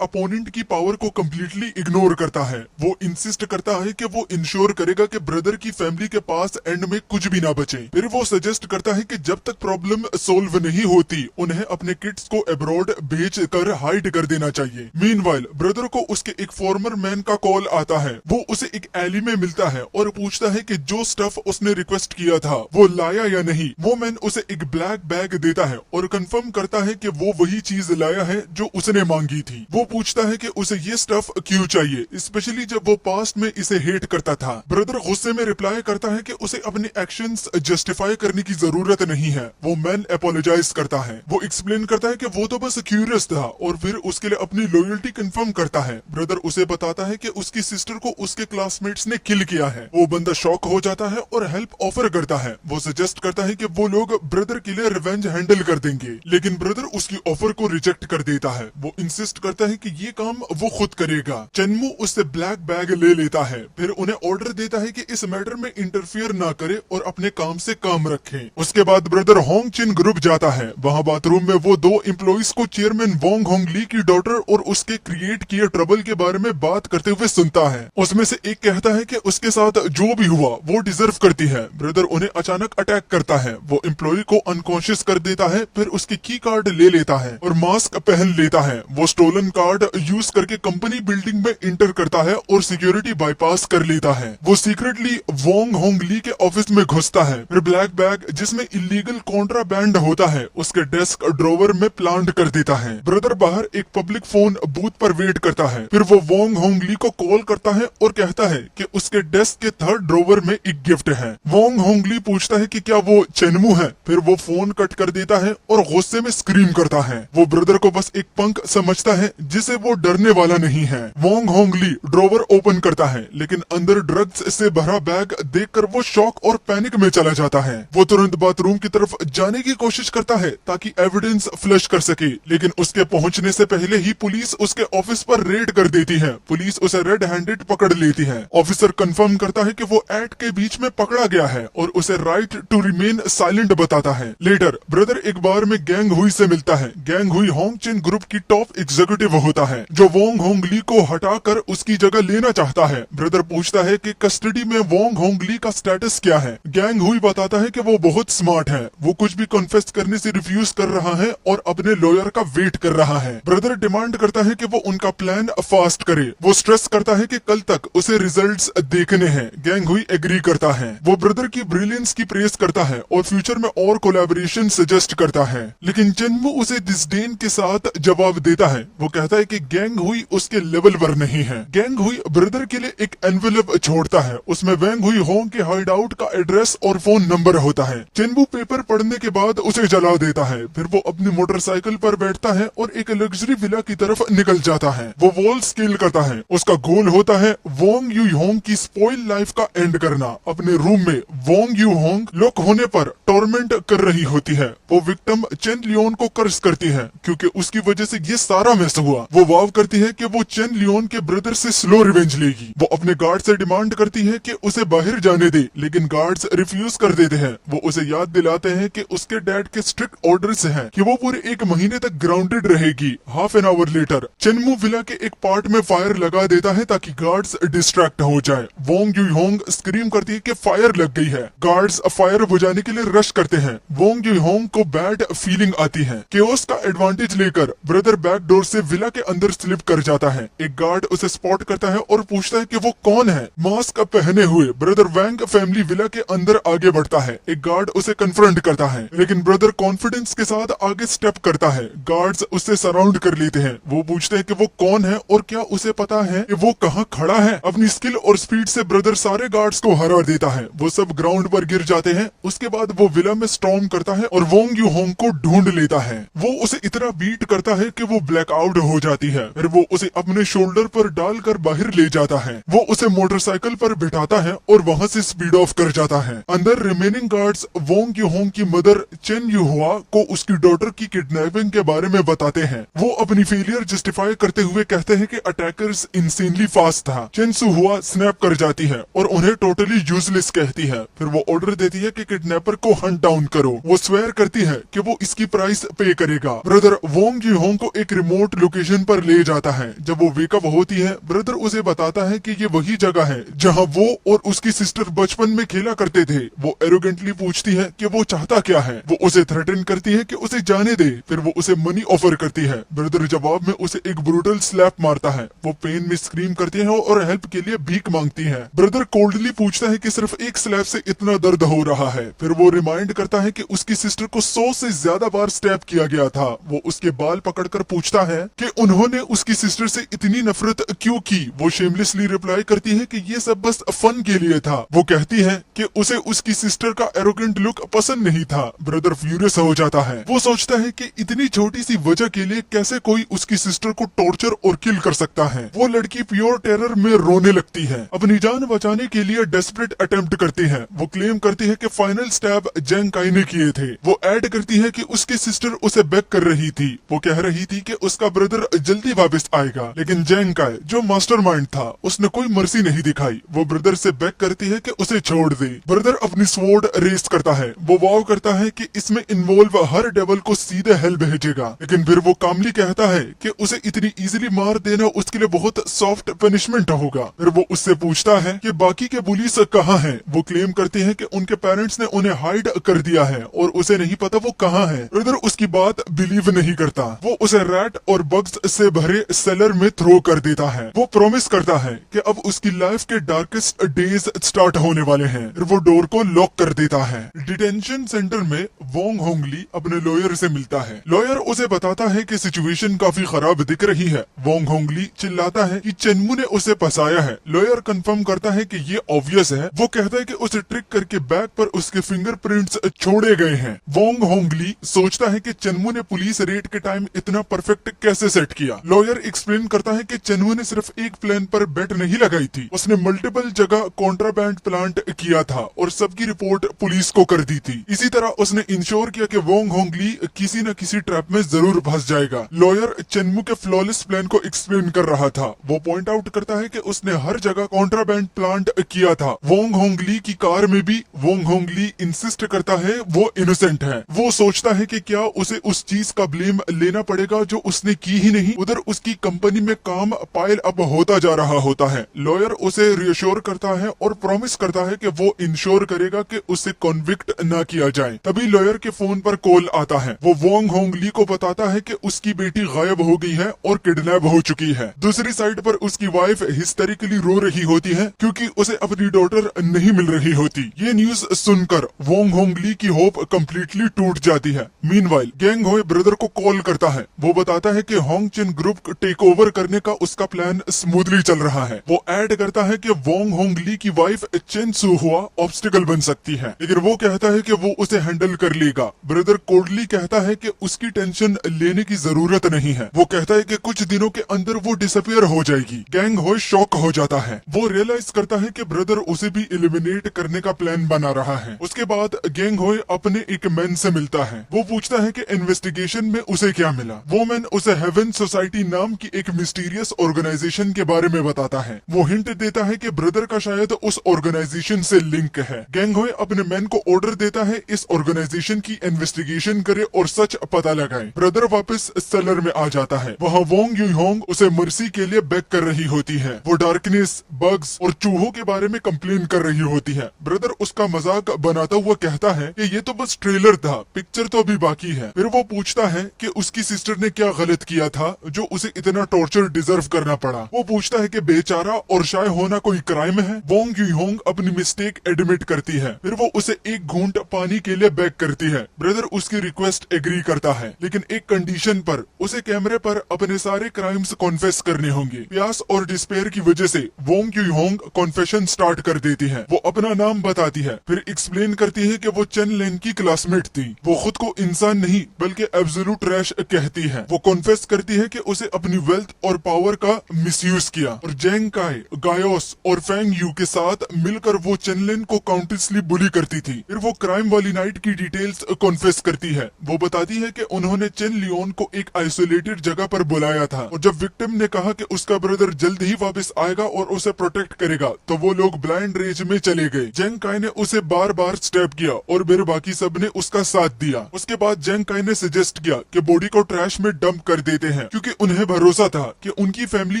अपोनेंट की पावर को कम्प्लीटली इग्नोर करता है। वो इंसिस्ट करता है कि वो इंश्योर करेगा कि ब्रदर की फैमिली के पास एंड में कुछ भी ना बचे। फिर वो सजेस्ट करता है कि जब तक प्रॉब्लम सोल्व नहीं होती उन्हें अपने किड्स को अब्रॉड भेज कर हाइड कर देना चाहिए। मीनवाइल ब्रदर को उसके एक फॉर्मर मैन का कॉल आता है। वो उसे एक एली में मिलता है और पूछता है कि जो स्टफ उसने रिक्वेस्ट किया था वो लाया या नहीं। वो मैन उसे एक ब्लैक बैग देता है और कंफर्म करता है कि वो वही चीज लाया है जो उसने मांगी थी। वो पूछता है कि उसे ये स्टफ क्यों चाहिए, स्पेशली जब वो पास्ट में इसे हेट करता था। ब्रदर गुस्से में रिप्लाई करता है कि उसे अपने एक्शंस जस्टिफाई करने की जरूरत नहीं है। वो मैन अपोलोजाइज करता है। वो एक्सप्लेन करता है कि वो तो बस क्यूरियस था और फिर उसके लिए अपनी लॉयल्टी कंफर्म करता है। ब्रदर उसे बताता है कि उसकी सिस्टर को उसके क्लासमेट्स ने किल किया है। वो बंदा शॉक हो जाता है और हेल्प ऑफर करता है। वो सजेस्ट करता है कि वो लोग ब्रदर के लिए रिवेंज हैंडल कर देंगे, लेकिन ब्रदर उसकी ऑफर को रिजेक्ट कर देता है। वो इंसिस्ट करता है कि ये काम वो खुद करेगा। चेनमू उससे ब्लैक बैग ले लेता है, फिर उन्हें ऑर्डर देता है कि इस मैटर में इंटरफियर ना करे और अपने काम से काम रखे। उसके बाद ब्रदर होंग चिन ग्रुप जाता है। वहाँ बाथरूम में वो दो एम्प्लॉइज को चेयरमैन वोंग होंग ली की डॉटर और उसके क्रिएट किए ट्रबल के बारे में बात करते हुए सुनता है। उसमें से एक कहता है कि उसके साथ जो भी हुआ वो डिजर्व करती है। ब्रदर उन्हें अचानक अटैक करता है। वो एम्प्लॉय को अनकॉन्शियस कर देता है, फिर उसकी की कार्ड ले लेता है और मास्क पहन लेता है। वो स्टोलन कार्ड यूज करके कंपनी बिल्डिंग में इंटर करता है और सिक्योरिटी बाईपास कर लेता है। वो सीक्रेटली वोंग होंग ली के ऑफिस में घुसता है। फिर ब्लैक बैग जिसमें इलीगल कॉन्ट्राबैंड होता है उसके डेस्क ड्रॉवर में प्लांट कर देता है। ब्रदर बाहर एक पब्लिक फोन बूथ पर वेट करता है। फिर वो वोंग होंग ली को कॉल करता है और कहता है कि उसके डेस्क के थर्ड ड्रॉवर में एक गिफ्ट है। वोंग होंग ली पूछता है कि क्या वो चेनमू है। फिर वो फोन कट कर देता है और गुस्से में स्क्रीम करता है। वो ब्रदर को बस एक पंक समझता है जिसे वो डरने वाला नहीं है। वोंग होंग ली ड्रॉवर ओपन करता है, लेकिन अंदर ड्रग्स से भरा बैग देखकर वो शॉक और पैनिक में चला जाता है। वो तुरंत बाथरूम की तरफ जाने की कोशिश करता है ताकि एविडेंस फ्लश कर सके, लेकिन उसके पहुंचने से पहले ही पुलिस उसके ऑफिस पर रेड कर देती है। पुलिस उसे रेड हैंडेड पकड़ लेती है। ऑफिसर कंफर्म करता है कि वो एक्ट के बीच में पकड़ा गया है और उसे राइट टू रिमेन साइलेंट बताता है। लेटर ब्रदर एक बार में गैंग हुई से मिलता है। गैंग हुई होंग चिन ग्रुप की टॉप एग्जीक्यूटिव होता है जो वोंग होंग ली को हटाकर उसकी जगह लेना चाहता है। ब्रदर पूछता है कि कस्टडी में वोंग होंग ली का स्टेटस क्या है। गैंग हुई बताता है कि वो बहुत स्मार्ट है। वो कुछ भी कॉन्फेस करने से रिफ्यूज कर रहा है और अपने लॉयर का वेट कर रहा है। ब्रदर डिमांड करता है कि वो उनका प्लान फास्ट करे। वो स्ट्रेस करता है कि कल तक उसे रिजल्ट्स देखने हैं। गैंग हुई एग्री करता है। वो ब्रदर की ब्रिलियंस की प्रेस करता है और फ्यूचर में और कोलैबोरेशन सजेस्ट करता है, लेकिन चेनमू उसे डिस्डेन के साथ जवाब देता है। वो कहता है कि गैंग हुई उसके लेवल पर नहीं है। गैंग हुई ब्रदर के लिए एक एनवेलप छोड़ता है। उसमें वैंग हुई होंग के हाइड आउट का एड्रेस और फोन नंबर होता है। चेनमू पेपर पढ़ने के बाद उसे जला देता है। फिर वो अपनी मोटरसाइकिल पर बैठता है और एक लग्जरी विला की तरफ निकल जाता है। वो वॉल स्केल करता है। उसका गोल होता है वोंग यू होंग की स्पॉइल लाइफ का एंड करना। अपने रूम में वोंग यू होंग लॉक होने पर टॉर्मेंट कर रही होती है। वो विक्टिम चेन लियोन को कर्ज करती है क्योंकि उसकी वजह से ये सारा मैस हुआ। वो वाव करती है कि वो चेन लियोन के ब्रदर से स्लो रिवेंज लेगी। वो अपने गार्ड से डिमांड करती है कि उसे बाहर जाने दे, लेकिन गार्ड्स रिफ्यूज कर देते हैं। वो उसे याद दिलाते हैं कि उसके डैड के स्ट्रिक्ट ऑर्डर्स हैं कि वो पूरे 1 महीने तक ग्राउंडेड रहेगी। हाफ एन आवर लेटर चेनमू विला के एक पार्ट में फायर लगा देता है ताकि गार्ड्स डिस्ट्रैक्ट हो जाए। वोंग यू होंग स्क्रीम करती है कि फायर लग गई है। गार्ड्स फायर बुझाने के लिए रश करते हैं। वोंग यू होंग को बैड फीलिंग आती है। केओस का एडवांटेज लेकर ब्रदर बैक डोर से विला के अंदर स्लिप कर जाता है। एक गार्ड उसे स्पॉट स्पॉट करता है और पूछता है कि वो कौन है। मास्क पहने हुए ब्रदर वैंग फैमिली विला के अंदर आगे बढ़ता है। एक गार्ड उसे कन्फ्रंट करता है, लेकिन ब्रदर कॉन्फिडेंस के साथ आगे स्टेप करता है। गार्ड्स उसे सराउंड कर लेते हैं। वो पूछते हैं कि वो कौन है और क्या उसे पता है कि वो कहाँ खड़ा है। अपनी स्किल और स्पीड से ब्रदर सारे गार्ड्स को हरा देता है। वो सब ग्राउंड पर गिर जाते हैं। उसके बाद वो विला में स्टॉर्म करता है और वोंग यूहोंग को ढूंढ लेता है। वो उसे इतना बीट करता है कि वो ब्लैकआउट हो जाती है। फिर वो उसे अपने शोल्डर पर डालकर बाहर ले जाता है। वो उसे मोटरसाइकिल पर बिठाता है और वहाँ से स्पीड ऑफ कर जाता है। अंदर रिमेनिंग गार्ड्स वोंग यूहोंग की मदर चेन यूहुआ को उसकी डॉटर की किडनैपिंग के बारे में बताते हैं। वो अपनी फेलियर जस्टिफाई करते हुए कहते हैं कि अटैकर्स इंसेनली फास्ट था। चेन सुहुआ स्नैप कर जाती है और उन्हें टोटली यूजलेस कहती है। फिर वो ऑर्डर देती है कि किडनैपर को हंट डाउन करो। वो स्वेयर करती है कि वो इसकी प्राइस पे करेगा। ब्रदर वोंग यूहोंग को एक रिमोट लोकेशन पर ले जाता है। जब वो वेकअप होती है, ब्रदर उसे बताता है कि ये वही जगह है जहाँ वो और उसकी सिस्टर बचपन में खेला करते थे। वो एरोगेंटली पूछती है कि वो चाहता क्या है। वो उसे थ्रेटन करती है कि उसे जाने दे। फिर वो उसे मनी ऑफर करती है। ब्रदर जवाब में उसे एक ब्रूटल स्लैप मारता है। वो पेन में स्क्रीम करती है और हेल्प के लिए भीख मांगती है। ब्रदर कोल्डली पूछता है कि सिर्फ एक स्लैप से इतना दर्द हो रहा है। फिर वो रिमाइंड करता है कि उसकी सिस्टर को 100 से ज्यादा बार स्टैप किया गया था। वो उसके बाल पकड़कर पूछता है कि उन्होंने उसकी सिस्टर से इतनी नफरत क्यों की। वो शेमलेसली रिप्लाई करती है कि ये सब बस फन के लिए था। वो कहती है कि उसे उसकी सिस्टर का एरोगेंट लुक पसंद नहीं था। ब्रदर फ्यूरियस हो जाता है। वो सोचता है कि इतनी छोटी सी वजह के लिए कैसे कोई उसकी सिस्टर को टॉर्चर और किल कर सकता है। वो लड़की प्योर टेरर में रोने लगती है। अपनी जान बचाने के लिए डेस्परेट अटेम्प्ट करती है। वो क्लेम करती है कि फाइनल स्टैब जेंग काई ने किए थे। वो ऐड करती है कि उसकी सिस्टर उसे बेग कर रही थी। वो कह रही थी कि उसका ब्रदर जल्दी वापस आएगा, लेकिन जेंग काई जो मास्टरमाइंड था उसने कोई मर्सी नहीं दिखाई। वो ब्रदर से बेग करती है कि उसे छोड़ दे। ब्रदर अपनी स्वॉर्ड रेस्ट करता है। वो वाव करता है कि इसमें इन्वॉल्व हर डेवल को सीधे हेल भेजेगा, लेकिन फिर वो कामली कहता है कि उसे इतनी इजीली मार देना उसके लिए बहुत सॉफ्ट पनिशमेंट होगा। फिर वो उससे पूछता है कि बाकी के बुलीस कहाँ हैं। वो क्लेम करते हैं कि उनके पेरेंट्स ने उन्हें हाइड कर दिया है और उसे नहीं पता वो कहाँ है। ब्रदर उसकी बात बिलीव नहीं करता। वो उसे रैट और बग्स से भरे सेलर में थ्रो कर देता है। वो प्रॉमिस करता है कि अब उसकी लाइफ के डार्केस्ट डेज स्टार्ट होने वाले हैं। फिर वो डोर को लॉक कर देता है। डिटेंशन सेंटर में वोंग होंगली अपने लॉयर से मिलता है। लॉयर उसे बताता है कि सिचुएशन काफी खराब दिख रही है। वोंग होंगली चिल्लाता है कि चेनमू ने उसे फंसाया है। लॉयर कंफर्म करता है कि ये ऑब्वियस है। वो कहता है कि उसे ट्रिक करके बैग पर उसके फिंगरप्रिंट्स छोड़े गए हैं। वोंग होंगली सोचता है कि चेनमू ने पुलिस रेड के टाइम इतना परफेक्ट कैसे सेट किया। लॉयर एक्सप्लेन करता है कि चेनमू ने सिर्फ एक प्लान पर बेट नहीं लगाई थी, उसने मल्टीपल जगह कॉन्ट्राबैंड प्लांट किया था और सबकी रिपोर्ट पुलिस को कर दी थी। इसी तरह उसने इंश्योर किया कि वोंग होंगली किसी न किसी ट्रैप में जरूर फंस जाएगा। लॉयर चेनमू के फ्लॉलेस प्लान को एक्सप्लेन कर रहा था। वो पॉइंट आउट करता है कि उसने हर जगह कॉन्ट्राबैंड प्लांट किया था। वोंग होंगली की कार में भी। वोंग होंगली इंसिस्ट करता है वो इनोसेंट है। वो सोचता है कि क्या उसे उस चीज का ब्लेम लेना पड़ेगा जो उसने की ही नहीं। उधर उसकी कंपनी में काम पाइल अप होता जा रहा होता है। लॉयर उसे रियश्योर करता है और प्रॉमिस करता है कि वो इंश्योर करेगा कि उसे कॉन्विक्ट न किया जाए। तभी लॉयर के फोन पर कॉल आता है। वो वोंग होंगली को बताता है कि उसकी बेटी गायब हो गई है और किडनैप हो चुकी है। दूसरी साइड पर उसकी वाइफ हिस्टेरिकली रो रही होती है क्योंकि उसे अपनी डॉटर नहीं मिल रही होती। ये न्यूज सुनकर वोंग होंगली की होप कंप्लीटली टूट जाती है। मीनवाइल गैंग होए ब्रदर को कॉल करता है। वो बताता है कि होंग चिन ग्रुप टेक ओवर करने का उसका प्लान स्मूथली चल रहा है। वो ऐड करता है कि वोंग होंगली की वाइफ चेन सुहुआ ऑब्स्टिकल बन सकती है, लेकिन वो कहता है कि वो उसे हैंडल कर लेगा। ब्रदर कोडली कहता है कि उसकी टेंशन लेने की जरूरत नहीं है। वो कहता है कि कुछ दिनों के अंदर वो डिसअपियर हो जाएगी। गैंग होए शॉक हो जाता है। वो रियलाइज करता है कि ब्रदर उसे भी एलिमिनेट करने का प्लान बना रहा है। उसके बाद गैंग होए अपने एक मैन से मिलता है। वो पूछता है कि इन्वेस्टिगेशन में उसे क्या मिला। वो मैन उसे हेवन सोसाइटी नाम की एक मिस्टीरियस ऑर्गेनाइजेशन के बारे में बताता है। वो हिंट देता है कि ब्रदर का शायद उस ऑर्गेनाइजेशन से लिंक है। गैंग होए अपने मैन को ऑर्डर देता है इस ऑर्गेनाइजेशन की इन्वेस्टिगेशन करे और सच पता लगाए। ब्रदर वापस सेलर में आ जाता है। वहाँ वोंग यूहोंग उसे मर्सी के लिए बेग कर रही होती है। वो डार्कनेस, बग्स और चूहों के बारे में कंप्लेन कर रही होती है। ब्रदर उसका मजाक बनाता हुआ कहता है कि ये तो बस ट्रेलर था, पिक्चर तो अभी बाकी है। फिर वो पूछता है कि उसकी सिस्टर ने क्या गलत किया था जो उसे इतना टॉर्चर डिजर्व करना पड़ा। पड़ा। वो पूछता है कि बेचारा और शाय होना कोई क्राइम है। वोंग यूहोंग अपनी मिस्टेक एडमिट करती है, फिर वो उसे एक घूंट पानी के लिए बेग करती है। ब्रदर उसकी रिक्वेस्ट एग्री करता है, लेकिन एक कंडीशन पर, उसे कैमरे पर अपने सारे क्राइम्स कॉन्फेस करने होंगे। प्यास और डिस्पेयर की वजह से वोंग यूहोंग कॉन्फेशन स्टार्ट कर देती है। वो अपना नाम बताती है, फिर एक्सप्लेन करती है कि वो चेन लेन की क्लासमेट थी। वो खुद को इंसान नहीं बल्कि एब्सोल्यूट ट्रैश कहती है। वो कॉन्फेस करती है कि उसे अपनी वेल्थ और पावर का मिसयूज किया और जेंग काय, गायोस और फेंग यू के साथ मिलकर वो चेन लेन को काउंटलेसली बुली करती थी। फिर वो क्राइम वाली नाइट की डिटेल्स कॉन्फेस करती है। वो बताती है कि उन्होंने चेन लियोन को एक आइसोलेटेड जगह पर बुलाया था और जब विक्टिम ने कहा कि उसका ब्रदर जल्द ही वापस आएगा और उसे प्रोटेक्ट करेगा तो वो लोग ब्लाइंड रेज में चले गए। जेंग काय ने उसे बार बार स्टेप किया और फिर बाकी सब ने उसका साथ दिया। उसके बाद जेंग काय ने सजेस्ट किया कि बॉडी को ट्रैश में डंप कर देते हैं, क्योंकि उन्हें भरोसा था कि उनकी फैमिली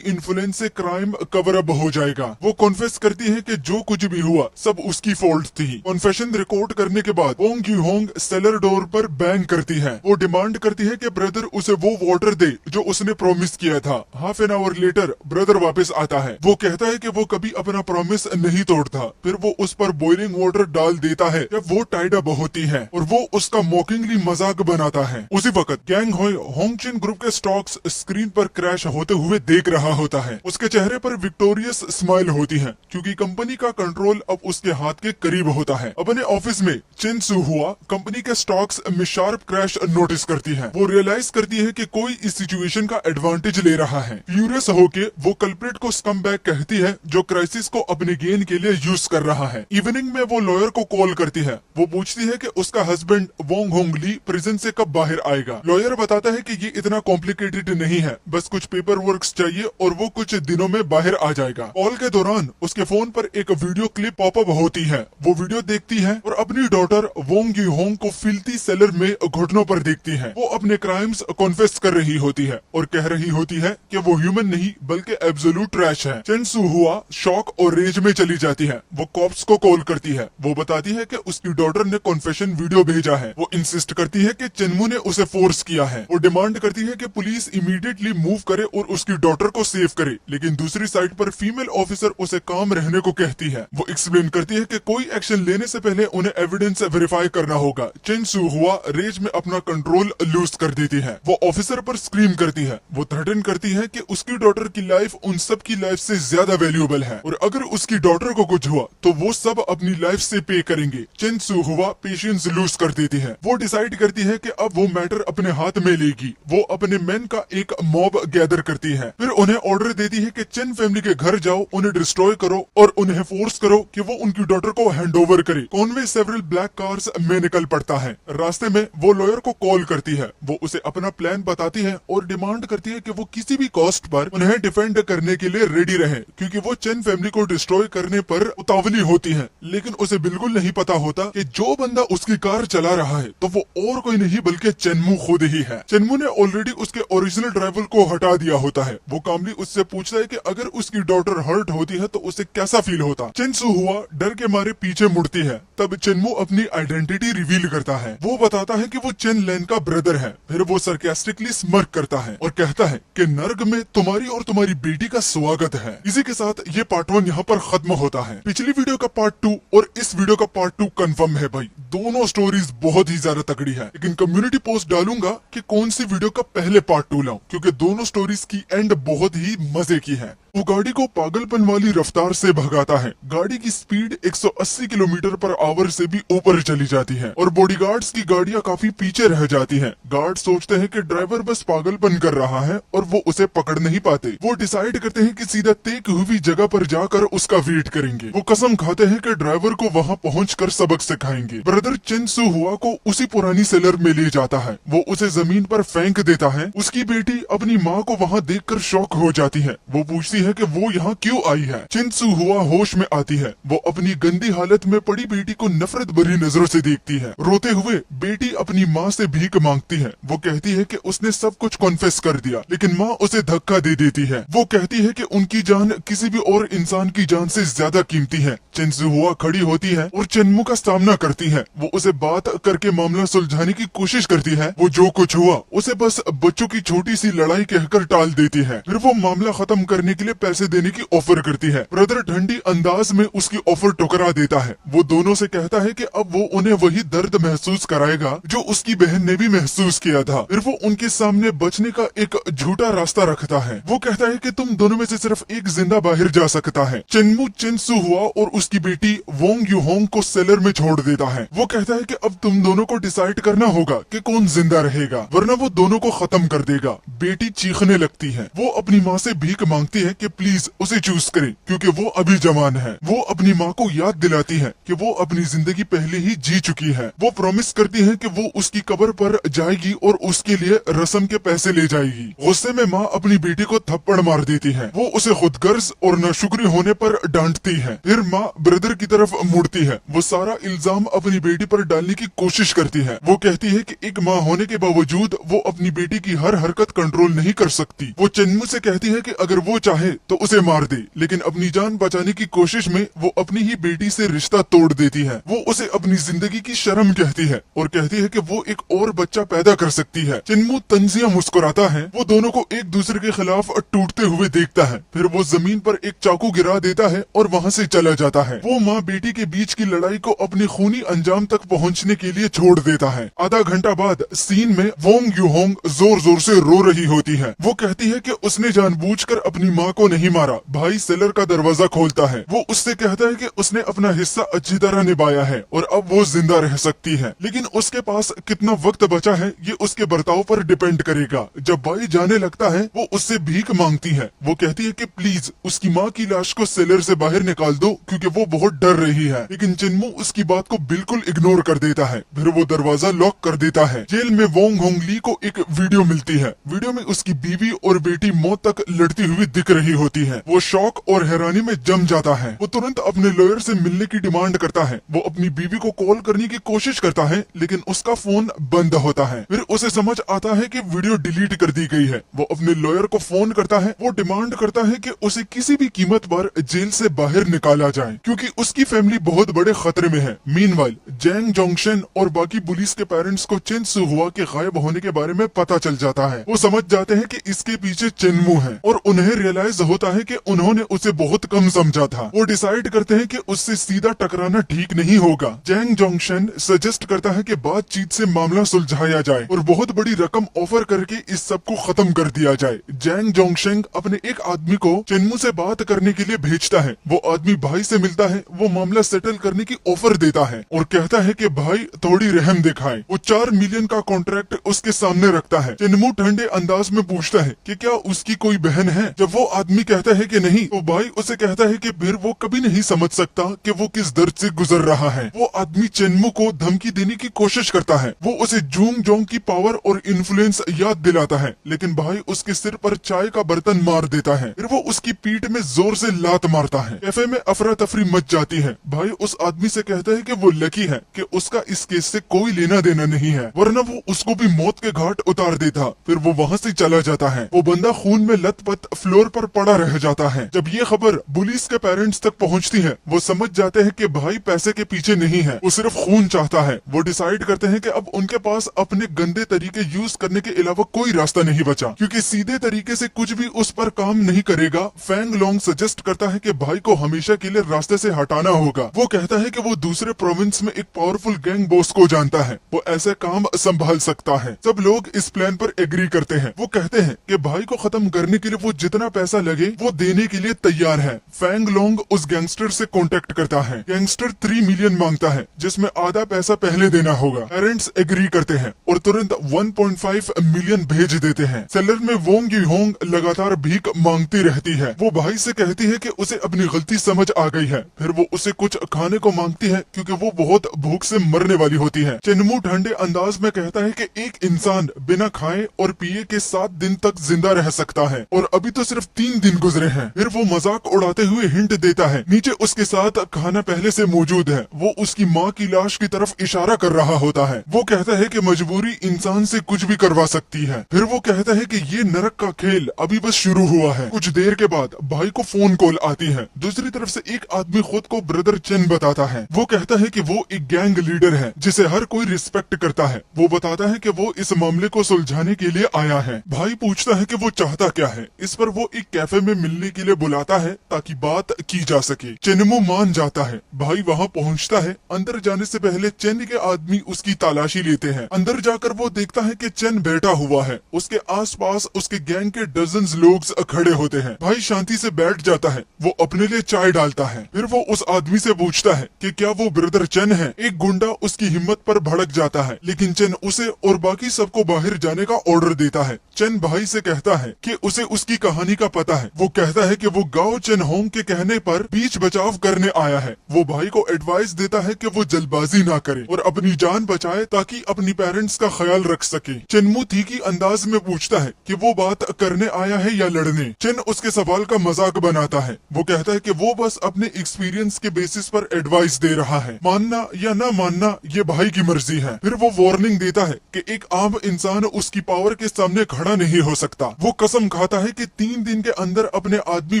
इन्फ्लुएंस से क्राइम कवर अप हो जाएगा। वो कॉन्फेस करती है कि जो कुछ भी हुआ सब उसकी फॉल्ट थी। कॉन्फेशन रिकॉर्ड करने के बाद वोंग यूहोंग सेलर डोर पर बैंग करती है। वो डिमांड करती है कि ब्रदर उसे वो वाटर दे जो उसने प्रॉमिस किया था। Half an hour letter brother वापस आता है। वो कहता है कि वो कभी अपना प्रॉमिस नहीं तोड़ता। फिर वो उस पर बॉइलिंग वाटर डाल देता है जब वो टाइड अप होती है और वो उसका मॉकिंगली मजाक बनाता है। उसी वक्त गैंग होय होंगचिन ग्रुप के स्टॉक्स स्क्रीन पर क्रैश होते हुए देख रहा होता है। उसके चेहरे पर विक्टोरियस स्माइल होती है, क्योंकि कंपनी का कंट्रोल अब उसके हाथ के करीब होता है। अपने ऑफिस में चिन सू हुआ कंपनी के स्टॉक्स में शार्प क्रैश नोटिस करती है। वो रियलाइज करती है कि कोई इस सिचुएशन का एडवांटेज ले रहा है। फ्यूरियस होके वो कल्प्रिट को स्कमबैग कहती है जो क्राइसिस को अपने गेन के लिए यूज कर रहा है। इवनिंग में वो लॉयर को कॉल करती है। वो पूछती है कि उसका हस्बैंड वोंग होंग ली प्रिजन से कब बाहर आएगा। लॉयर बताता है कि ये इतना कॉम्प्लिकेटेड नहीं है, बस कुछ पेपर वर्क्स चाहिए और वो कुछ दिनों में बाहर आ जाएगा। कॉल के दौरान उसके फोन पर एक वीडियो क्लिप पॉपअप होती है। वो वीडियो देखती है और अपनी डॉटर वोंग यूहोंग को फिल्थी सेलर में घुटनों पर देखती है। वो अपने क्राइम्स कॉन्फेस कर रही होती है और कह रही होती है कि वो ह्यूमन नहीं बल्कि एब्सोल्यूट ट्रैश है। चेन सू हुआ शॉक और रेज में चली जाती है। वो कॉप्स को कॉल करती है। वो बताती है कि उसकी डॉटर ने कॉन्फेशन वीडियो भेजा है। वो इंसिस्ट करती है कि चेनमू ने उसे फोर्स किया है। वो डिमांड करती है कि पुलिस इमीडिएटली मूव करे और उसकी डॉटर को सेव करे, लेकिन दूसरी साइड पर फीमेल ऑफिसर उसे काम रहने को कहती है। वो एक्सप्लेन करती है कि कोई एक्शन लेने से पहले उन्हें एविडेंस वेरीफाई करना होगा। चेन सू हुआ रेज में अपना कंट्रोल लूज कर देती है। वो ऑफिसर पर स्क्रीम करती है। वो थ्रेटन करती है कि उसकी डॉटर की लाइफ उन सब की लाइफ से ज्यादा वैल्यूएबल है और अगर उसकी डॉटर को कुछ हुआ तो वो सब अपनी लाइफ से पे करेंगे। चेन सू हुआ पेशेंस लूज कर देती है। वो डिसाइड करती है कि अब वो मैटर अपने हाथ में लेगी। वो अपने मेन का एक मॉब गैदर करती है, फिर उन्हें ऑर्डर देती है कि चेन फैमिली के घर जाओ, उन्हें डिस्ट्रॉय करो और उन्हें फोर्स करो कि वो उनकी डॉटर को हैंड ओवर करे। कॉनवे सेवरल ब्लैक कार्स में निकल पड़ता है। रास्ते में वो लॉयर को कॉल करती है। वो उसे अपना प्लान बताती है और डिमांड करती है कि वो किसी भी कॉस्ट पर उन्हें डिफेंड करने के लिए रेडी रहे, क्योंकि वो चेन फैमिली को डिस्ट्रॉय करने पर उतावली होती है। लेकिन उसे बिल्कुल नहीं पता होता कि जो बंदा उसकी कार चला रहा है तो वो और कोई नहीं बल्कि चेनमू खुद ही है। चेनमू ने ऑलरेडी उसके ओरिजिनल ड्राइवर को हटा दिया होता है। वो कामली उससे पूछता है कि अगर उसकी डॉटर हर्ट होती है तो उसे कैसा फील होता। चेनसू हुआ डर के मारे पीछे मुड़ती है। तब चेनमू अपनी आइडेंटिटी रिवील करता है। वो बताता है कि वो चेन लेन का ब्रदर है। फिर वो सरकास्टिकली स्मर्क करता है और कहता है कि नर्क में तुम्हारी और तुम्हारी बेटी का स्वागत है। इसी के साथ ये पार्ट 1 यहाँ पर खत्म होता है। पिछली वीडियो का पार्ट 2 और इस वीडियो का पार्ट 2 कंफर्म है भाई। दोनों स्टोरीज बहुत ही ज्यादा तगड़ी है, लेकिन कम्युनिटी पोस्ट डालूंगा कि कौन सी वीडियो का पहले पार्ट 2 लाऊं, क्योंकि दोनों स्टोरीज की एंड बहुत ही मजे की है। वो गाड़ी को पागलपन वाली रफ्तार से भगाता है। गाड़ी की स्पीड 180 किलोमीटर पर आवर से भी ऊपर चली जाती है और बॉडीगार्ड्स की गाड़ियां काफी पीछे रह जाती हैं। गार्ड सोचते हैं कि ड्राइवर बस पागलपन कर रहा है और वो उसे पकड़ नहीं पाते। वो डिसाइड करते हैं कि सीधा तय की हुई जगह पर जाकर उसका वेट करेंगे। वो कसम खाते हैं कि ड्राइवर को वहां पहुंचकर सबक सिखाएंगे। ब्रदर चिन सू हुआ को उसी पुरानी सेलर में ले जाता है। वो उसे जमीन पर फेंक देता है। उसकी बेटी अपनी माँ को वहाँ देखकर शॉक हो जाती है। वो पूछती है कि वो यहाँ क्यों आई है। चिंसू हुआ होश में आती है। वो अपनी गंदी हालत में पड़ी बेटी को नफरत भरी नजरों से देखती है। रोते हुए बेटी अपनी माँ से भीख मांगती है। वो कहती है कि उसने सब कुछ कॉन्फेस कर दिया, लेकिन माँ उसे धक्का दे देती है। वो कहती है कि उनकी जान किसी भी और इंसान की जान से ज्यादा कीमती है। चिंसू हुआ खड़ी होती है और चेनमू का सामना करती है। वो उसे बात करके मामला सुलझाने की कोशिश करती है। वो जो कुछ हुआ उसे बस बच्चों की छोटी सी लड़ाई कहकर टाल देती है। फिर वो मामला खत्म करने के लिए पैसे देने की ऑफर करती है। ब्रदर ठंडी अंदाज में उसकी ऑफर ठुकरा देता है। वो दोनों से कहता है कि अब वो उन्हें वही दर्द महसूस कराएगा जो उसकी बहन ने भी महसूस किया था। फिर वो उनके सामने बचने का एक झूठा रास्ता रखता है। वो कहता है कि तुम दोनों में से सिर्फ एक जिंदा बाहर जा सकता है। चेनमू चिंसू हुआ और उसकी बेटी वोंग यूहोंग को सेलर में छोड़ देता है। वो कहता है कि अब तुम दोनों को डिसाइड करना होगा कि कौन जिंदा रहेगा, वरना वो दोनों को खत्म कर देगा। बेटी चीखने लगती है। वो अपनी माँ से भीख मांगती है कि प्लीज उसे चूज करे, क्योंकि वो अभी जवान है। वो अपनी माँ को याद दिलाती है कि वो अपनी जिंदगी पहले ही जी चुकी है। वो प्रॉमिस करती है कि वो उसकी कब्र पर जाएगी और उसके लिए रस्म के पैसे ले जाएगी। गुस्से में माँ अपनी बेटी को थप्पड़ मार देती है। वो उसे खुदगर्ज और नाशुक्री होने पर डांटती है। फिर माँ ब्रदर की तरफ मुड़ती है। वो सारा इल्जाम अपनी बेटी पर डालने की कोशिश करती है। वो कहती है कि एक माँ होने के बावजूद वो अपनी बेटी की हर हरकत कंट्रोल नहीं कर सकती। वो चेनमू से कहती है कि अगर वो चाहे तो उसे मार दे, लेकिन अपनी जान बचाने की कोशिश में वो अपनी ही बेटी से रिश्ता तोड़ देती है। वो उसे अपनी जिंदगी की शर्म कहती है और कहती है कि वो एक और बच्चा पैदा कर सकती है। चेनमू तंजिया मुस्कुराता है। वो दोनों को एक दूसरे के खिलाफ टूटते हुए देखता है। फिर वो जमीन पर एक चाकू गिरा देता है और वहाँ से चला जाता है। वो माँ बेटी के बीच की लड़ाई को अपनी खूनी अंजाम तक पहुँचने के लिए छोड़ देता है। आधा घंटा बाद सीन में वोंग यूहोंग जोर जोर से रो रही होती है। वो कहती है कि उसने जानबूझकर अपनी माँ को नहीं मारा। भाई सेलर का दरवाजा खोलता है। वो उससे कहता है कि उसने अपना हिस्सा अच्छी तरह निभाया है और अब वो जिंदा रह सकती है, लेकिन उसके पास कितना वक्त बचा है ये उसके बर्ताव पर डिपेंड करेगा। जब भाई जाने लगता है वो उससे भीख मांगती है। वो कहती है कि प्लीज उसकी माँ की लाश को सेलर से बाहर निकाल दो, क्योंकि वो बहुत डर रही है। लेकिन चिन्मू उसकी बात को बिल्कुल इग्नोर कर देता है। फिर वो दरवाजा लॉक कर देता है। जेल में वोंग होंग ली को एक वीडियो मिलती है। वीडियो में उसकी बीवी और बेटी मौत तक लड़ती हुई दिख रही होती है। वो शौक और हैरानी में जम जाता है। वो तुरंत अपने लॉयर से मिलने की डिमांड करता है। वो अपनी बीवी को कॉल करने की कोशिश करता है, लेकिन उसका फोन बंद होता है। फिर उसे समझ आता है कि वीडियो डिलीट कर दी गई है। वो अपने लॉयर को फोन करता है। वो डिमांड करता है कि उसे किसी भी कीमत पर जेल से बाहर निकाला जाए, क्योंकि उसकी फैमिली बहुत बड़े खतरे में है। मीनवाइल जैंग जोंगशन और बाकी पुलिस के पेरेंट्स को चिंसू हुआ के गायब होने के बारे में पता चल जाता है। वो समझ जाते हैं कि इसके पीछे चेनमू है और उन्हें रियलाइज होता है कि उन्होंने उसे बहुत कम समझा था। वो डिसाइड करते हैं कि उससे सीधा टकराना ठीक नहीं होगा। जैंग जोंगशन सजेस्ट करता है कि बातचीत से मामला सुलझाया जाए और बहुत बड़ी रकम ऑफर करके इस सब को खत्म कर दिया जाए। जैंग जोंगशन अपने एक आदमी को चेनमू से बात करने के लिए भेजता है। वो आदमी भाई से मिलता है। वो मामला सेटल करने की ऑफर देता है और कहता है कि भाई थोड़ी रहम दिखाए। वो 4 मिलियन का कॉन्ट्रैक्ट उसके सामने रखता है। चेनमू ठंडे अंदाज में पूछता है कि क्या उसकी कोई बहन है। जब वो आदमी कहता है कि नहीं, तो भाई उसे कहता है कि फिर वो कभी नहीं समझ सकता कि वो किस दर्द से गुजर रहा है। वो आदमी चेनमू को धमकी देने की कोशिश करता है। वो उसे जूंग जोंग की पावर और इन्फ्लुएंस याद दिलाता है, लेकिन भाई उसके सिर पर चाय का बर्तन मार देता है। फिर वो उसकी पीठ में जोर से लात मारता है। कैफे में अफरा तफरी मच जाती है। भाई उस आदमी से कहता है कि वो लकी है कि उसका इस केस से कोई लेना देना नहीं है, वरना वो उसको भी मौत के घाट उतार देता। फिर वो वहाँ से चला जाता है। वो बंदा खून में लथपथ फ्लोर पर पड़ा रह जाता है। जब ये खबर पुलिस के पेरेंट्स तक पहुँचती है, वो समझ जाते हैं कि भाई पैसे के पीछे नहीं है, वो सिर्फ खून चाहता है। वो डिसाइड करते हैं कि अब उनके पास अपने गंदे तरीके यूज करने के अलावा कोई रास्ता नहीं बचा, क्योंकि सीधे तरीके से कुछ भी उस पर काम नहीं करेगा। फैंग लोंग सजेस्ट करता है कि भाई को हमेशा के लिए रास्ते से हटाना होगा। वो कहता है कि वो दूसरे प्रोविंस में एक पावरफुल गैंग बॉस को जानता है, वो ऐसे काम संभाल सकता है। सब लोग इस प्लान पर एग्री करते हैं। वो कहते हैं कि भाई को खत्म करने के लिए वो जितना पैसा लगे वो देने के लिए तैयार है। फैंग लोंग उस गैंगस्टर से कांटेक्ट करता है। गैंगस्टर 3 मिलियन मांगता है, जिसमें आधा पैसा पहले देना होगा। पेरेंट्स एग्री करते हैं और तुरंत 1.5 मिलियन भेज देते हैं। सेलर में वोंग यूहोंग लगातार भीख मांगती रहती है। वो भाई से कहती है कि उसे अपनी गलती समझ आ गई है। फिर वो उसे कुछ खाने को मांगती है, क्योंकि वो बहुत भूख से मरने वाली होती है। चेनमू ठंडे अंदाज में कहता है कि एक इंसान बिना खाए और पिए के 7 दिन तक जिंदा रह सकता है, और अभी तो सिर्फ 3 3 दिन गुजरे हैं। फिर वो मजाक उड़ाते हुए हिंट देता है नीचे उसके साथ खाना पहले से मौजूद है। वो उसकी माँ की लाश की तरफ इशारा कर रहा होता है। वो कहता है कि मजबूरी इंसान से कुछ भी करवा सकती है। फिर वो कहता है कि ये नरक का खेल अभी बस शुरू हुआ है। कुछ देर के बाद भाई को फोन कॉल आती है। दूसरी तरफ से एक आदमी खुद को ब्रदर चेन बताता है। वो कहता है कि वो एक गैंग लीडर है जिसे हर कोई रिस्पेक्ट करता है। वो बताता है कि वो इस मामले को सुलझाने के लिए आया है। भाई पूछता है कि वो चाहता क्या है। इस पर वो एक कैफे में मिलने के लिए बुलाता है ताकि बात की जा सके। चेनमू मान जाता है। भाई वहाँ पहुँचता है। अंदर जाने से पहले चेन के आदमी उसकी तलाशी लेते हैं। अंदर जाकर वो देखता है कि चेन बैठा हुआ है। उसके आसपास उसके गैंग के डजन्स लोग खड़े होते हैं। भाई शांति से बैठ जाता है। वो अपने लिए चाय डालता है। फिर वो उस आदमी से पूछता है कि क्या वो ब्रदर चेन है। एक गुंडा उसकी हिम्मत पर भड़क जाता है, लेकिन चेन उसे और बाकी सबको बाहर जाने का ऑर्डर देता है। चेन भाई से कहता है कि उसे उसकी कहानी का पता है। वो कहता है कि वो गाओ चेन होंग के कहने पर बीच बचाव करने आया है। वो भाई को एडवाइस देता है कि वो जल्दबाजी ना करे और अपनी जान बचाए ताकि अपनी पेरेंट्स का ख्याल रख सके। चेनमू तीखी अंदाज में पूछता है कि वो बात करने आया है या लड़ने। चेन उसके सवाल का मजाक बनाता है। वो कहता है कि वो बस अपने एक्सपीरियंस के बेसिस पर एडवाइस दे रहा है। मानना या ना मानना ये भाई की मर्जी है। फिर वो वार्निंग देता है कि एक आम इंसान उसकी पावर के सामने खड़ा नहीं हो सकता। वो कसम खाता है कि 3 दिन के अंदर अपने आदमी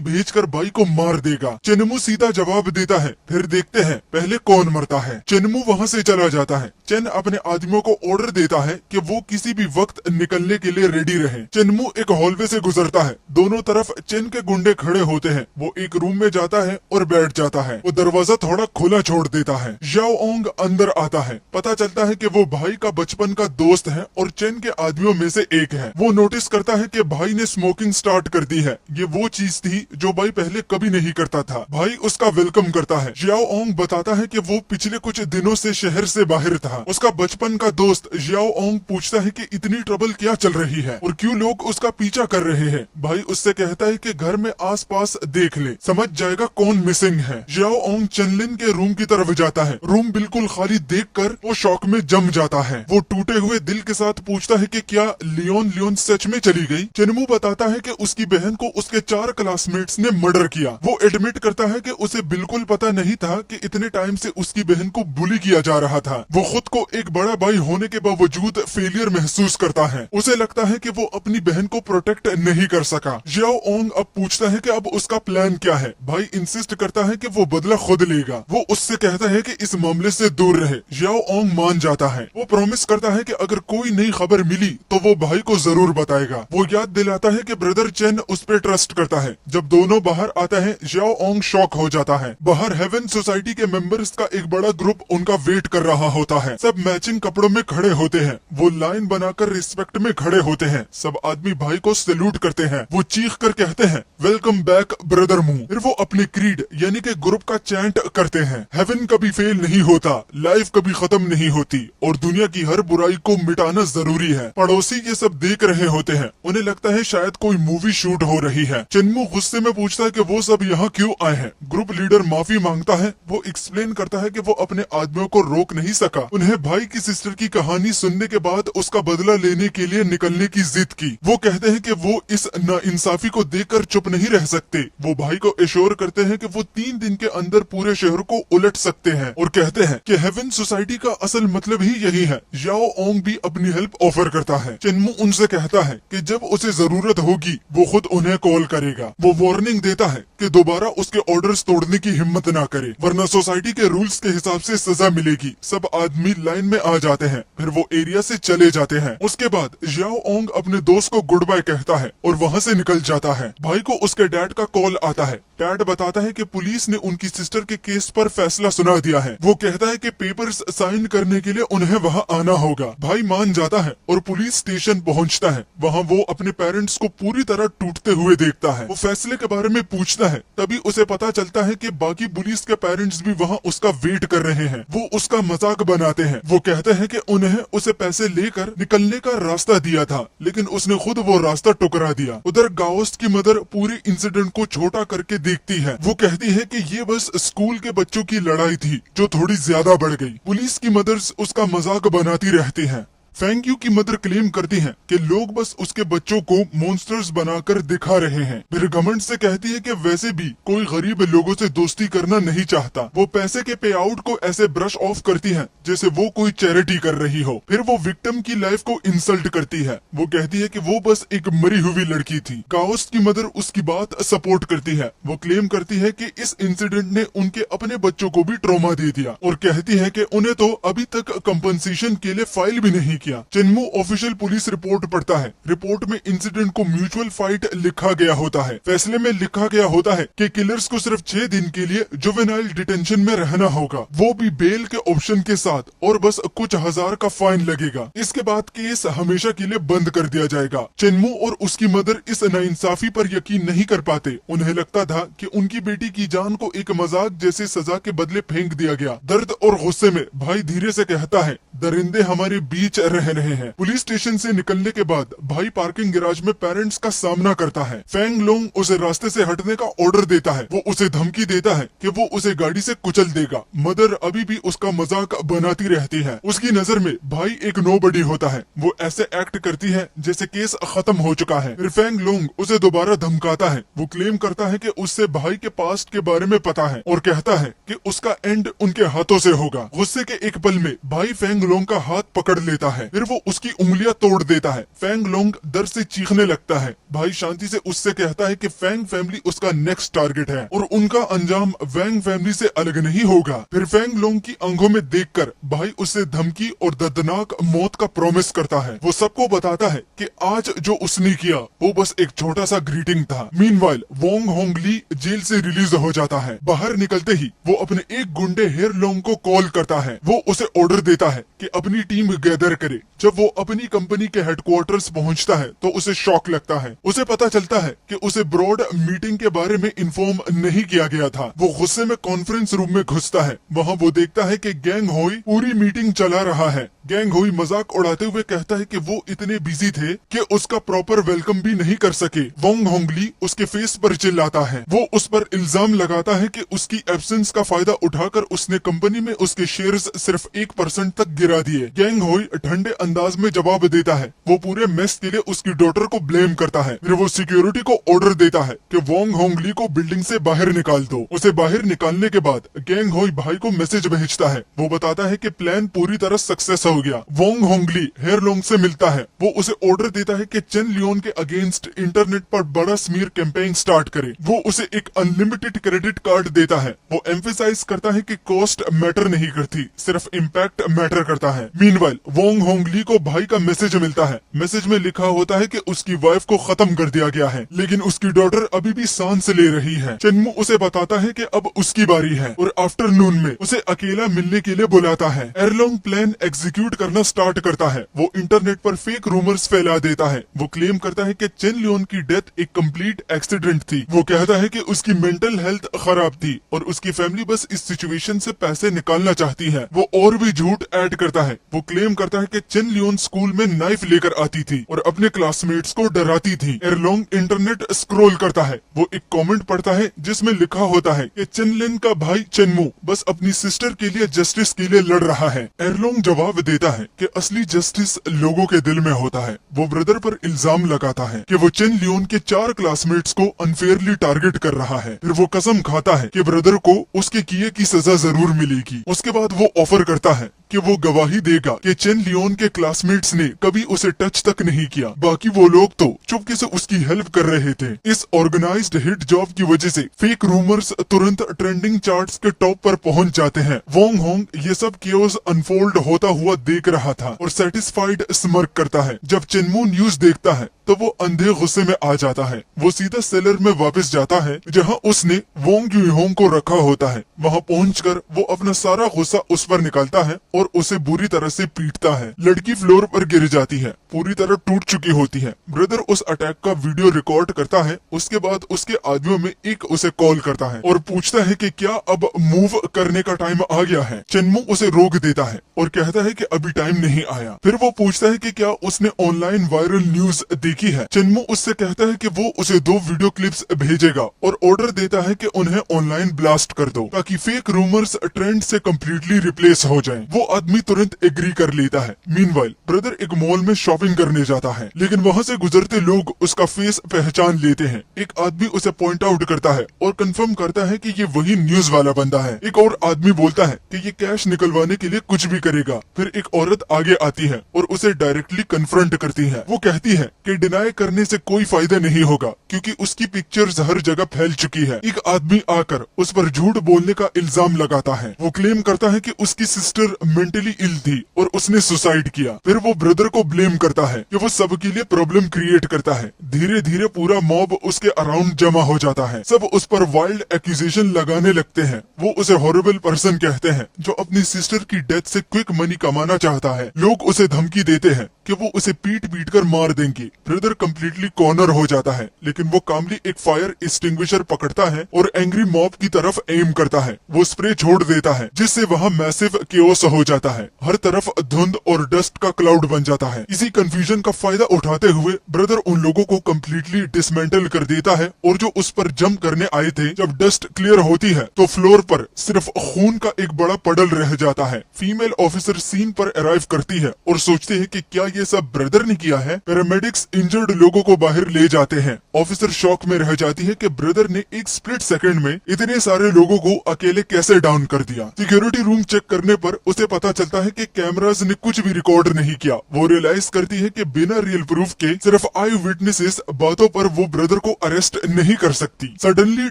भेजकर भाई को मार देगा। चेनमू सीधा जवाब देता है, फिर देखते हैं पहले कौन मरता है। चेनमू वहाँ से चला जाता है। चेन अपने आदमियों को ऑर्डर देता है कि वो किसी भी वक्त निकलने के लिए रेडी रहे। चेनमू एक हॉलवे से गुजरता है। दोनों तरफ चेन के गुंडे खड़े होते हैं। वो एक रूम में जाता है और बैठ जाता है। वो दरवाजा थोड़ा खुला छोड़ देता है। जाओ ओंग अंदर आता है। पता चलता है कि वो भाई का बचपन का दोस्त है और चेन के आदमियों में से एक है। वो नोटिस करता है कि भाई ने स्मोकिंग स्टार्ट कर दी है। ये वो चीज थी जो भाई पहले कभी नहीं करता था। भाई उसका वेलकम करता है। जियाओ ओंग बताता है कि वो पिछले कुछ दिनों से शहर से बाहर था। उसका बचपन का दोस्त जियाओ ओंग पूछता है कि इतनी ट्रबल क्या चल रही है और क्यों लोग उसका पीछा कर रहे हैं। भाई उससे कहता है कि घर में आसपास देख ले, समझ जाएगा कौन मिसिंग है। जियाओ ओंग चनलिन के रूम की तरफ जाता है। रूम बिल्कुल खाली देखकर वो शौक में जम जाता है। वो टूटे हुए दिल के साथ पूछता है कि क्या लियोन सच में चली गई। चेनमू बताता है कि उसकी बहन को उसके 4 क्लासमेट्स ने मर्डर किया। वो एडमिट करता है कि उसे बिल्कुल पता नहीं था कि इतने टाइम से उसकी बहन को बुली किया जा रहा था। वो खुद को एक बड़ा भाई होने के बावजूद फेलियर महसूस करता है। उसे लगता है कि वो अपनी बहन को प्रोटेक्ट नहीं कर सका। जियाओ ओंग अब पूछता है कि अब उसका प्लान क्या है। भाई इंसिस्ट करता है कि वो बदला खुद लेगा। वो उससे कहता है कि इस मामले से दूर रहे। जियाओ ओंग मान जाता है। वो प्रॉमिस करता है कि अगर कोई नई खबर मिली तो वो भाई को जरूर बताएगा। वो याद दिलाता है कि ब्रदर चेन उस पर ट्रस्ट करता है। जब दोनों बाहर आता है, जियाओ ओंग शॉक हो जाता है। बाहर हेवन सोसाइटी के मेंबर्स का एक बड़ा ग्रुप उनका वेट कर रहा होता है। सब मैचिंग कपड़ों में खड़े होते हैं। वो लाइन बनाकर रिस्पेक्ट में खड़े होते हैं। सब आदमी भाई को सैल्यूट करते हैं। वो चीख कर कहते हैं, वेलकम बैक ब्रदर मू। फिर वो अपने क्रीड यानी कि ग्रुप का चैंट करते हैं। हेवन कभी फेल नहीं होता, लाइफ कभी खत्म नहीं होती और दुनिया की हर बुराई को मिटाना जरूरी है। पड़ोसी ये सब देख रहे होते हैं। उन्हें लगता है शायद कोई मूवी शूट हो रही है। चेनमू गुस्से में पूछता है कि वो सब यहाँ क्यों आए हैं। ग्रुप लीडर माफी मांगता है। वो एक्सप्लेन करता है कि वो अपने आदमियों को रोक नहीं सका। उन्हें भाई की सिस्टर की कहानी सुनने के बाद उसका बदला लेने के लिए निकलने की जिद की। वो कहते हैं कि वो इस नाइंसाफी को देखकर चुप नहीं रह सकते। वो भाई को एश्योर करते हैं कि वो 3 दिन के अंदर पूरे शहर को उलट सकते हैं और कहते हैं कि हेवन सोसाइटी का असल मतलब ही यही है। जियाओ ओंग भी अपनी हेल्प ऑफर करता है। चेनमू उनसे कहता है कि जब उसे जरूरत होगी वो खुद उन्हें कॉल करेगा। वो वार्निंग देता है कि दोबारा उसके ऑर्डर्स तोड़ने की हिम्मत ना करे, वरना सोसाइटी के रूल्स के हिसाब से सजा मिलेगी। सब आदमी लाइन में आ जाते हैं। फिर वो एरिया से चले जाते हैं। उसके बाद जियाओ ओंग अपने दोस्त को गुड बाय कहता है और वहाँ से निकल जाता है। भाई को उसके डैड का कॉल आता है। डैड बताता है कि पुलिस ने उनकी सिस्टर के केस पर फैसला सुना दिया है। वो कहता है कि पेपर्स साइन करने के लिए उन्हें वहाँ आना होगा। भाई मान जाता है और पुलिस स्टेशन पहुँचता है। वहाँ वो अपने पेरेंट्स को पूरी तरह टूटते हुए देखता है। वो फैसले के बारे में पूछता है। तभी उसे पता चलता है कि बाकी पुलिस के पेरेंट्स भी वहाँ उसका वेट कर रहे हैं। वो उसका मजाक बनाते हैं। वो कहते हैं कि उन्हें उसे पैसे लेकर निकलने का रास्ता दिया था, लेकिन उसने खुद वो रास्ता टुकरा दिया। उधर गाओस्ट की मदर पूरे इंसिडेंट को छोटा करके देखती है। वो कहती है कि ये बस स्कूल के बच्चों की लड़ाई थी जो थोड़ी ज्यादा बढ़ गई। पुलिस की मदर्स उसका मजाक बनाती रहती हैं। फेंग यू की मदर क्लेम करती हैं कि लोग बस उसके बच्चों को मॉन्स्टर्स बनाकर दिखा रहे हैं। फिर घमंड से कहती है कि वैसे भी कोई गरीब लोगों से दोस्ती करना नहीं चाहता। वो पैसे के पे आउट को ऐसे ब्रश ऑफ करती है जैसे वो कोई चैरिटी कर रही हो। फिर वो विक्टिम की लाइफ को इंसल्ट करती है। वो कहती है कि वो बस एक मरी हुई लड़की थी। काओस की मदर उसकी बात सपोर्ट करती है। वो क्लेम करती है कि इस इंसिडेंट ने उनके अपने बच्चों को भी ट्रॉमा दे दिया और कहती है कि उन्हें तो अभी तक कंपनसेशन के लिए फाइल भी नहीं किया। चेनमू ऑफिशियल पुलिस रिपोर्ट पढ़ता है। रिपोर्ट में इंसिडेंट को म्यूचुअल फाइट लिखा गया होता है। फैसले में लिखा गया होता है कि किलर्स को सिर्फ 6 दिन के लिए जुवेनाइल डिटेंशन में रहना होगा, वो भी बेल के ऑप्शन के साथ, और बस कुछ हजार का फाइन लगेगा। इसके बाद केस हमेशा के लिए बंद कर दिया जाएगा। चेनमू और उसकी मदर इस नाइंसाफी पर यकीन नहीं कर पाते। उन्हें लगता था कि उनकी बेटी की जान को एक मजाक जैसे सजा के बदले फेंक दिया गया। दर्द और गुस्से में भाई धीरे से कहता है, दरिंदे हमारे बीच रह रहे हैं। पुलिस स्टेशन से निकलने के बाद भाई पार्किंग गैराज में पेरेंट्स का सामना करता है। फेंग लोंग उसे रास्ते से हटने का ऑर्डर देता है। वो उसे धमकी देता है कि वो उसे गाड़ी से कुचल देगा। मदर अभी भी उसका मजाक बनाती रहती है। उसकी नजर में भाई एक नोबडी होता है। वो ऐसे एक्ट करती है जैसे केस खत्म हो चुका है। फिर फेंग लोंग उसे दोबारा धमकाता है। वो क्लेम करता है कि उससे भाई के पास्ट के बारे में पता है और कहता है कि उसका एंड उनके हाथों से होगा। गुस्से के एक पल में भाई फेंग लोंग का हाथ पकड़ लेता है। फिर वो उसकी उंगलियां तोड़ देता है। फेंग लोंग दर्द से चीखने लगता है। भाई शांति से उससे कहता है कि फेंग फैमिली उसका नेक्स्ट टारगेट है और उनका अंजाम वैंग फैमिली से अलग नहीं होगा। फिर फेंग लोंग की आंखों में देखकर भाई उससे धमकी और दर्दनाक मौत का प्रॉमिस करता है। वो सबको बताता है कि आज जो उसने किया वो बस एक छोटा सा ग्रीटिंग था। मीनवाइल वोंग होंग ली जेल से रिलीज हो जाता है। बाहर निकलते ही वो अपने एक गुंडे हेयर लोंग को कॉल करता है। वो उसे ऑर्डर देता है कि अपनी टीम गैदर करे। जब वो अपनी कंपनी के हेडक्वार्टर्स पहुंचता है तो उसे शॉक लगता है। उसे पता चलता है कि उसे ब्रॉड मीटिंग के बारे में इन्फॉर्म नहीं किया गया था। वो गुस्से में कॉन्फ्रेंस रूम में घुसता है। वहाँ वो देखता है कि गैंग होई पूरी मीटिंग चला रहा है। गैंग होई मजाक उड़ाते हुए कहता है कि वो इतने बिजी थे कि उसका प्रॉपर वेलकम भी नहीं कर सके। वोंग होंगली उसके फेस पर चिल्लाता है। वो उस पर इल्जाम लगाता है कि उसकी एब्सेंस का फायदा उठाकर उसने कंपनी में उसके शेयर्स सिर्फ 1% तक गिरा दिए। गैंग होई ठंडे अंदाज में जवाब देता है। वो पूरे मेस के लिए उसकी डॉटर को ब्लेम करता है। फिर वो सिक्योरिटी को ऑर्डर देता है कि वोंग होंगली को बिल्डिंग से बाहर निकाल दो। उसे बाहर निकालने के बाद गैंग होई भाई को मैसेज भेजता है। वो बताता है कि प्लान पूरी तरह सक्सेस हो गया। वोंग होंगली हेयर लोंग से मिलता है। वो उसे ऑर्डर देता है कि चेन लियोन के अगेंस्ट इंटरनेट पर बड़ा स्मीयर कैंपेन स्टार्ट करे। वो उसे एक अनलिमिटेड क्रेडिट कार्ड देता है। वो एम्फेसाइज करता है कि कॉस्ट मैटर नहीं करती, सिर्फ इम्पैक्ट मैटर करता है। मीनवाइल वोंग होंगली को भाई का मैसेज मिलता है। मैसेज में लिखा होता है कि उसकी वाइफ को खत्म कर दिया गया है, लेकिन उसकी डॉटर अभी भी सांस ले रही है। चेनमू उसे बताता है कि अब उसकी बारी है और आफ्टरनून में उसे अकेला मिलने के लिए बुलाता है। एयरलोंग प्लान एग्जीक्यूट करना स्टार्ट करता है। वो इंटरनेट पर फेक रूमर्स फैला देता है। वो क्लेम करता है कि चेन लियोन की डेथ एक कंप्लीट एक्सीडेंट थी। वो कहता है कि उसकी मेंटल हेल्थ खराब थी और उसकी फैमिली बस इस सिचुएशन से पैसे निकालना चाहती है। वो और भी झूठ ऐड करता है। वो क्लेम करता है कि चेन लियोन स्कूल में नाइफ लेकर आती थी और अपने क्लासमेट्स को डराती थी। एयरलोंग इंटरनेट स्क्रॉल करता है। वो एक कमेंट पढ़ता है जिसमें लिखा होता है कि चेनलिन का भाई चेनमू बस अपनी सिस्टर के लिए जस्टिस के लिए लड़ रहा है। एयरलोंग जवाब देता है कि असली जस्टिस लोगों के दिल में होता है। वो ब्रदर पर इल्जाम लगाता है कि वो चेन लियोन के 4 क्लासमेट्स को अनफेयरली टारगेट कर रहा है। फिर वो कसम खाता है कि ब्रदर को उसके किए की सजा जरूर मिलेगी। उसके बाद वो ऑफर करता है कि वो गवाही देगा कि चेन लियोन के क्लासमेट्स ने कभी उसे टच तक नहीं किया। बाकी वो लोग तो चुपके से उसकी हेल्प कर रहे थे। इस ऑर्गेनाइज्ड हिट जॉब की वजह से फेक रूमर्स तुरंत ट्रेंडिंग चार्ट्स के टॉप पर पहुंच जाते हैं। वोंग होंग ये सब केओस अनफोल्ड होता हुआ देख रहा था और सेटिस्फाइड स्मर्क करता है। जब चेनमू न्यूज देखता है तो वो अंधे गुस्से में आ जाता है। वो सीधा सेलर में वापस जाता है जहां उसने वोंग यूहोंग को रखा होता है। वहां पहुंचकर वो अपना सारा गुस्सा उस पर निकालता है और उसे बुरी तरह से पीटता है। लड़की फ्लोर पर गिर जाती है, पूरी तरह टूट चुकी होती है। ब्रदर उस अटैक का वीडियो रिकॉर्ड करता है। उसके बाद उसके आदमियों में एक उसे कॉल करता है और पूछता है कि क्या अब मूव करने का टाइम आ गया है। चेनमू उसे रोक देता है और कहता है कि अभी टाइम नहीं आया। फिर वो पूछता है कि क्या उसने ऑनलाइन वायरल न्यूज देखी लड़की है। चेनमू उससे कहता है कि वो उसे 2 वीडियो क्लिप्स भेजेगा और ऑर्डर देता है कि उन्हें ऑनलाइन ब्लास्ट कर दो ताकि फेक रूमर्स ट्रेंड से कम्प्लीटली रिप्लेस हो जाएं। वो आदमी तुरंत एग्री कर लेता है। मीनवाइल ब्रदर एक मॉल में शॉपिंग करने जाता है, लेकिन वहाँ से गुजरते लोग उसका फेस पहचान लेते हैं। एक आदमी उसे पॉइंट आउट करता है और कंफर्म करता है कि ये वही न्यूज वाला बंदा है। एक और आदमी बोलता है कि ये कैश निकलवाने के लिए कुछ भी करेगा। फिर एक औरत आगे आती है और उसे डायरेक्टली कन्फ्रंट करती है। वो कहती है कि डिनाई करने से कोई फायदा नहीं होगा क्योंकि उसकी पिक्चर्स हर जगह फैल चुकी है। एक आदमी आकर उस पर झूठ बोलने का इल्जाम लगाता है। वो क्लेम करता है कि उसकी सिस्टर मेंटली इल थी और उसने सुसाइड किया। फिर वो ब्रदर को ब्लेम करता है कि वो सबके लिए प्रॉब्लम क्रिएट करता है। धीरे धीरे पूरा मॉब उसके अराउंड जमा हो जाता है। सब उस पर वाइल्ड एक्यूजेशन लगाने लगते हैं। वो उसे हॉरिबल पर्सन कहते हैं जो अपनी सिस्टर की डेथ से क्विक मनी कमाना चाहता है। लोग उसे धमकी देते हैं कि वो उसे पीट पीट कर मार देंगे। ब्रदर कम्प्लीटली कॉर्नर हो जाता है, लेकिन वो कामली एक फायर एक्सटिंग्विशर पकड़ता है और एंग्री मॉब की तरफ एम करता है। वो स्प्रे छोड़ देता है जिससे वहाँ मैसिव केओस हो जाता है। हर तरफ धुंध और डस्ट का क्लाउड बन जाता है। इसी कंफ्यूजन का फायदा उठाते हुए ब्रदर उन लोगों को कम्प्लीटली डिसमेंटल कर देता है और जो उस पर जंप करने आए थे, जब डस्ट क्लियर होती है तो फ्लोर पर सिर्फ खून का एक बड़ा पडल रह जाता है। फीमेल ऑफिसर सीन पर अराइव करती है और सोचते हैं कि क्या ये सब ब्रदर ने किया है। पैरामेडिक्स इंजर्ड लोगों को बाहर ले जाते हैं। ऑफिसर शॉक में रह जाती है कि ब्रदर ने एक स्प्लिट सेकंड में इतने सारे लोगों को अकेले कैसे डाउन कर दिया। सिक्योरिटी रूम चेक करने पर उसे पता चलता है कि कैमरास ने कुछ भी रिकॉर्ड नहीं किया। वो रियलाइज करती है कि बिना रियल प्रूफ के सिर्फ आई विटनेसेस बातों पर वो ब्रदर को अरेस्ट नहीं कर सकती। Suddenly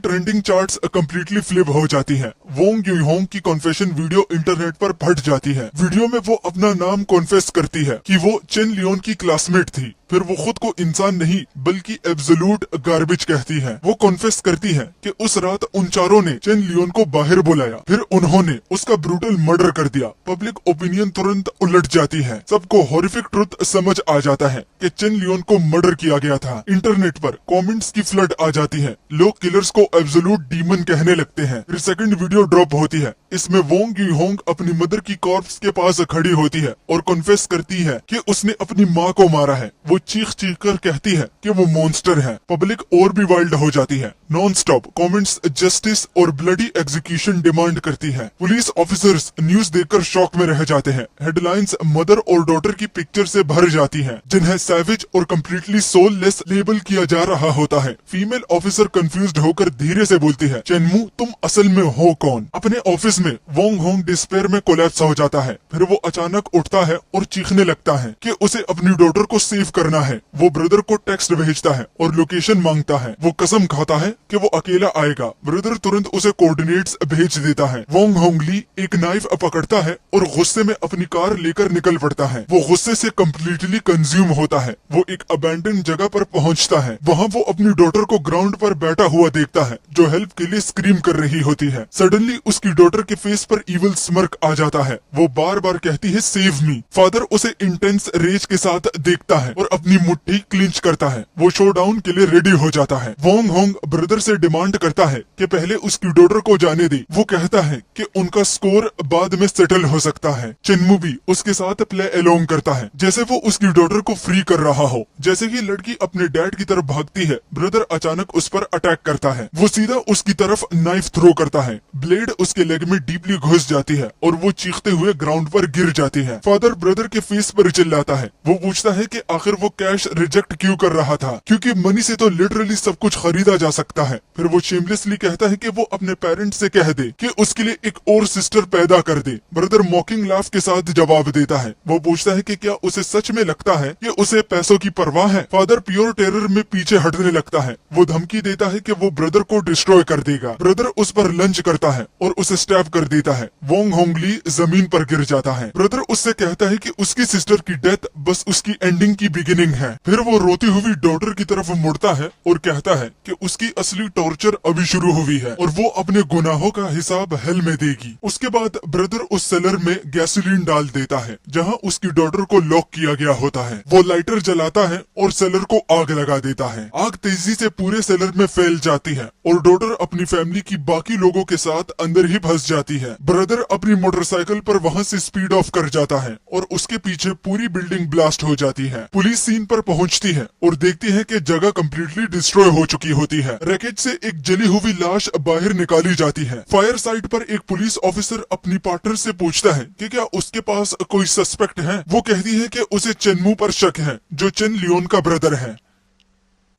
trending charts completely flip हो जाती है। वोंग यूहोंग की कॉन्फेशन वीडियो इंटरनेट पर फट जाती है। वीडियो में वो अपना नाम कॉन्फेस करती है कि वो चेन लियोन की क्लासमेट थी। फिर वो खुद को इंसान नहीं बल्कि एब्सोल्यूट गार्बेज कहती है। वो कॉन्फेस करती है कि उस रात उन चारों ने चेन लियोन को बाहर बुलाया, फिर उन्होंने उसका ब्रूटल मर्डर कर दिया। पब्लिक ओपिनियन तुरंत उलट जाती है। सबको हॉरिफिक ट्रुथ समझ आ जाता है कि चेन लियोन को मर्डर किया गया था। इंटरनेट पर कमेंट्स की फ्लड आ जाती है। लोग किलर्स को एब्सोल्यूट डीमन कहने लगते हैं। फिर सेकंड वीडियो ड्रॉप होती है। इसमें वोंग यूहोंग अपनी मदर की कॉर्प्स के पास खड़ी होती है और कॉन्फेस करती है कि उसने अपनी माँ को मारा है। वो चीख चीख कर कहती है कि वो मॉन्स्टर है। पब्लिक और भी वाइल्ड हो जाती है। नॉन स्टॉप कमेंट्स जस्टिस और ब्लडी एग्जीक्यूशन डिमांड करती है। पुलिस ऑफिसर्स न्यूज देखकर शॉक में रह जाते हैं। हेडलाइंस मदर और डॉटर की पिक्चर से भर जाती हैं, जिन्हें सैवेज और कम्प्लीटली सोललेस लेबल किया जा रहा होता है। फीमेल ऑफिसर कंफ्यूज्ड होकर धीरे से बोलती है, चेनमू तुम असल में हो कौन? अपने ऑफिस में वोंग होंग डिस्पेयर में कोलैप्स हो जाता है। फिर वो अचानक उठता है और चीखने लगता है कि उसे अपनी डॉटर को सेव करना है। वो ब्रदर को टेक्स्ट भेजता है और लोकेशन मांगता है। वो कसम खाता है कि वो अकेला आएगा। ब्रदर तुरंत उसे कोऑर्डिनेट्स भेज देता है। वोंग होंग ली एक नाइफ पकड़ता है और गुस्से में अपनी कार लेकर निकल पड़ता है। वो गुस्से से कम्प्लीटली कंज्यूम होता है। वो एक अबैंडन जगह पर पहुंचता है। वहाँ वो अपनी डॉटर को ग्राउंड पर बैठा हुआ देखता है जो हेल्प के लिए स्क्रीम कर रही होती है। सडनली उसकी डॉटर के फेस पर इविल स्मर्क आ जाता है। वो बार बार कहती है सेव मी। फादर उसे इंटेंस रेज के साथ देखता है और अपनी मुट्ठी क्लिंच करता है। वो शोडाउन के लिए रेडी हो जाता है। वोंग होंग ब्रदर से डिमांड करता है कि पहले उसकी डॉटर को जाने दे। वो कहता है कि उनका स्कोर बाद में सेटल हो सकता है। चेनमू भी उसके साथ प्ले अलोंग करता है जैसे वो उसकी डॉटर को फ्री कर रहा हो। जैसे ही लड़की अपने डैड की तरफ भागती है, ब्रदर अचानक उस पर अटैक करता है। वो सीधा उसकी तरफ नाइफ थ्रो करता है। ब्लेड उसके लेग में डीपली घुस जाती है और वो चीखते हुए ग्राउंड पर गिर जाती है। फादर ब्रदर के फेस पर चिल्लाता है। वो पूछता है कि आखिर वो कैश रिजेक्ट क्यों कर रहा था, क्योंकि मनी से तो लिटरली सब कुछ खरीदा जा सकता है। फिर वो शेमलेसली कहता है कि वो अपने पेरेंट्स से कह दे कि उसके लिए एक और सिस्टर पैदा कर दे। ब्रदर मॉकिंग लाफ के साथ जवाब देता है। वो पूछता है कि क्या उसे सच में लगता है कि उसे पैसों की परवाह है। फादर प्योर टेरर में पीछे हटने लगता है। वो धमकी देता है कि वो ब्रदर को डिस्ट्रॉय कर देगा। ब्रदर उस पर लंच करता है और उसे स्टैब कर देता है। वोंग होंग ली जमीन पर गिर जाता है। ब्रदर उससे कहता है कि उसकी सिस्टर की डेथ बस उसकी एंडिंग की बिगिनिंग है। फिर वो रोती हुई डॉटर की तरफ मुड़ता है और कहता है कि उसकी असली टॉर्चर अभी शुरू हुई है और वो अपने गुनाहों का हिसाब हेल में देगी। उसके बाद ब्रदर उस सेलर में गैसोलीन डाल देता है जहां उसकी डॉटर को लॉक किया गया होता है। वो लाइटर जलाता है और सेलर को आग लगा देता है। आग तेजी से पूरे सेलर में फैल जाती है और डॉटर अपनी फैमिली की बाकी लोगों के साथ अंदर ही फंस जाती है। ब्रदर अपनी मोटरसाइकिल पर वहां से स्पीड ऑफ कर जाता है और उसके पीछे पूरी बिल्डिंग ब्लास्ट हो जाती है। पुलिस पुलिस सीन पर पहुंचती है और देखती है कि जगह कंप्लीटली डिस्ट्रॉय हो चुकी होती है। रैकेट से एक जली हुई लाश बाहर निकाली जाती है। फायर साइट पर एक पुलिस ऑफिसर अपनी पार्टनर से पूछता है कि क्या उसके पास कोई सस्पेक्ट है। वो कहती है कि उसे चेनमू पर शक है, जो चेन लियोन का ब्रदर है।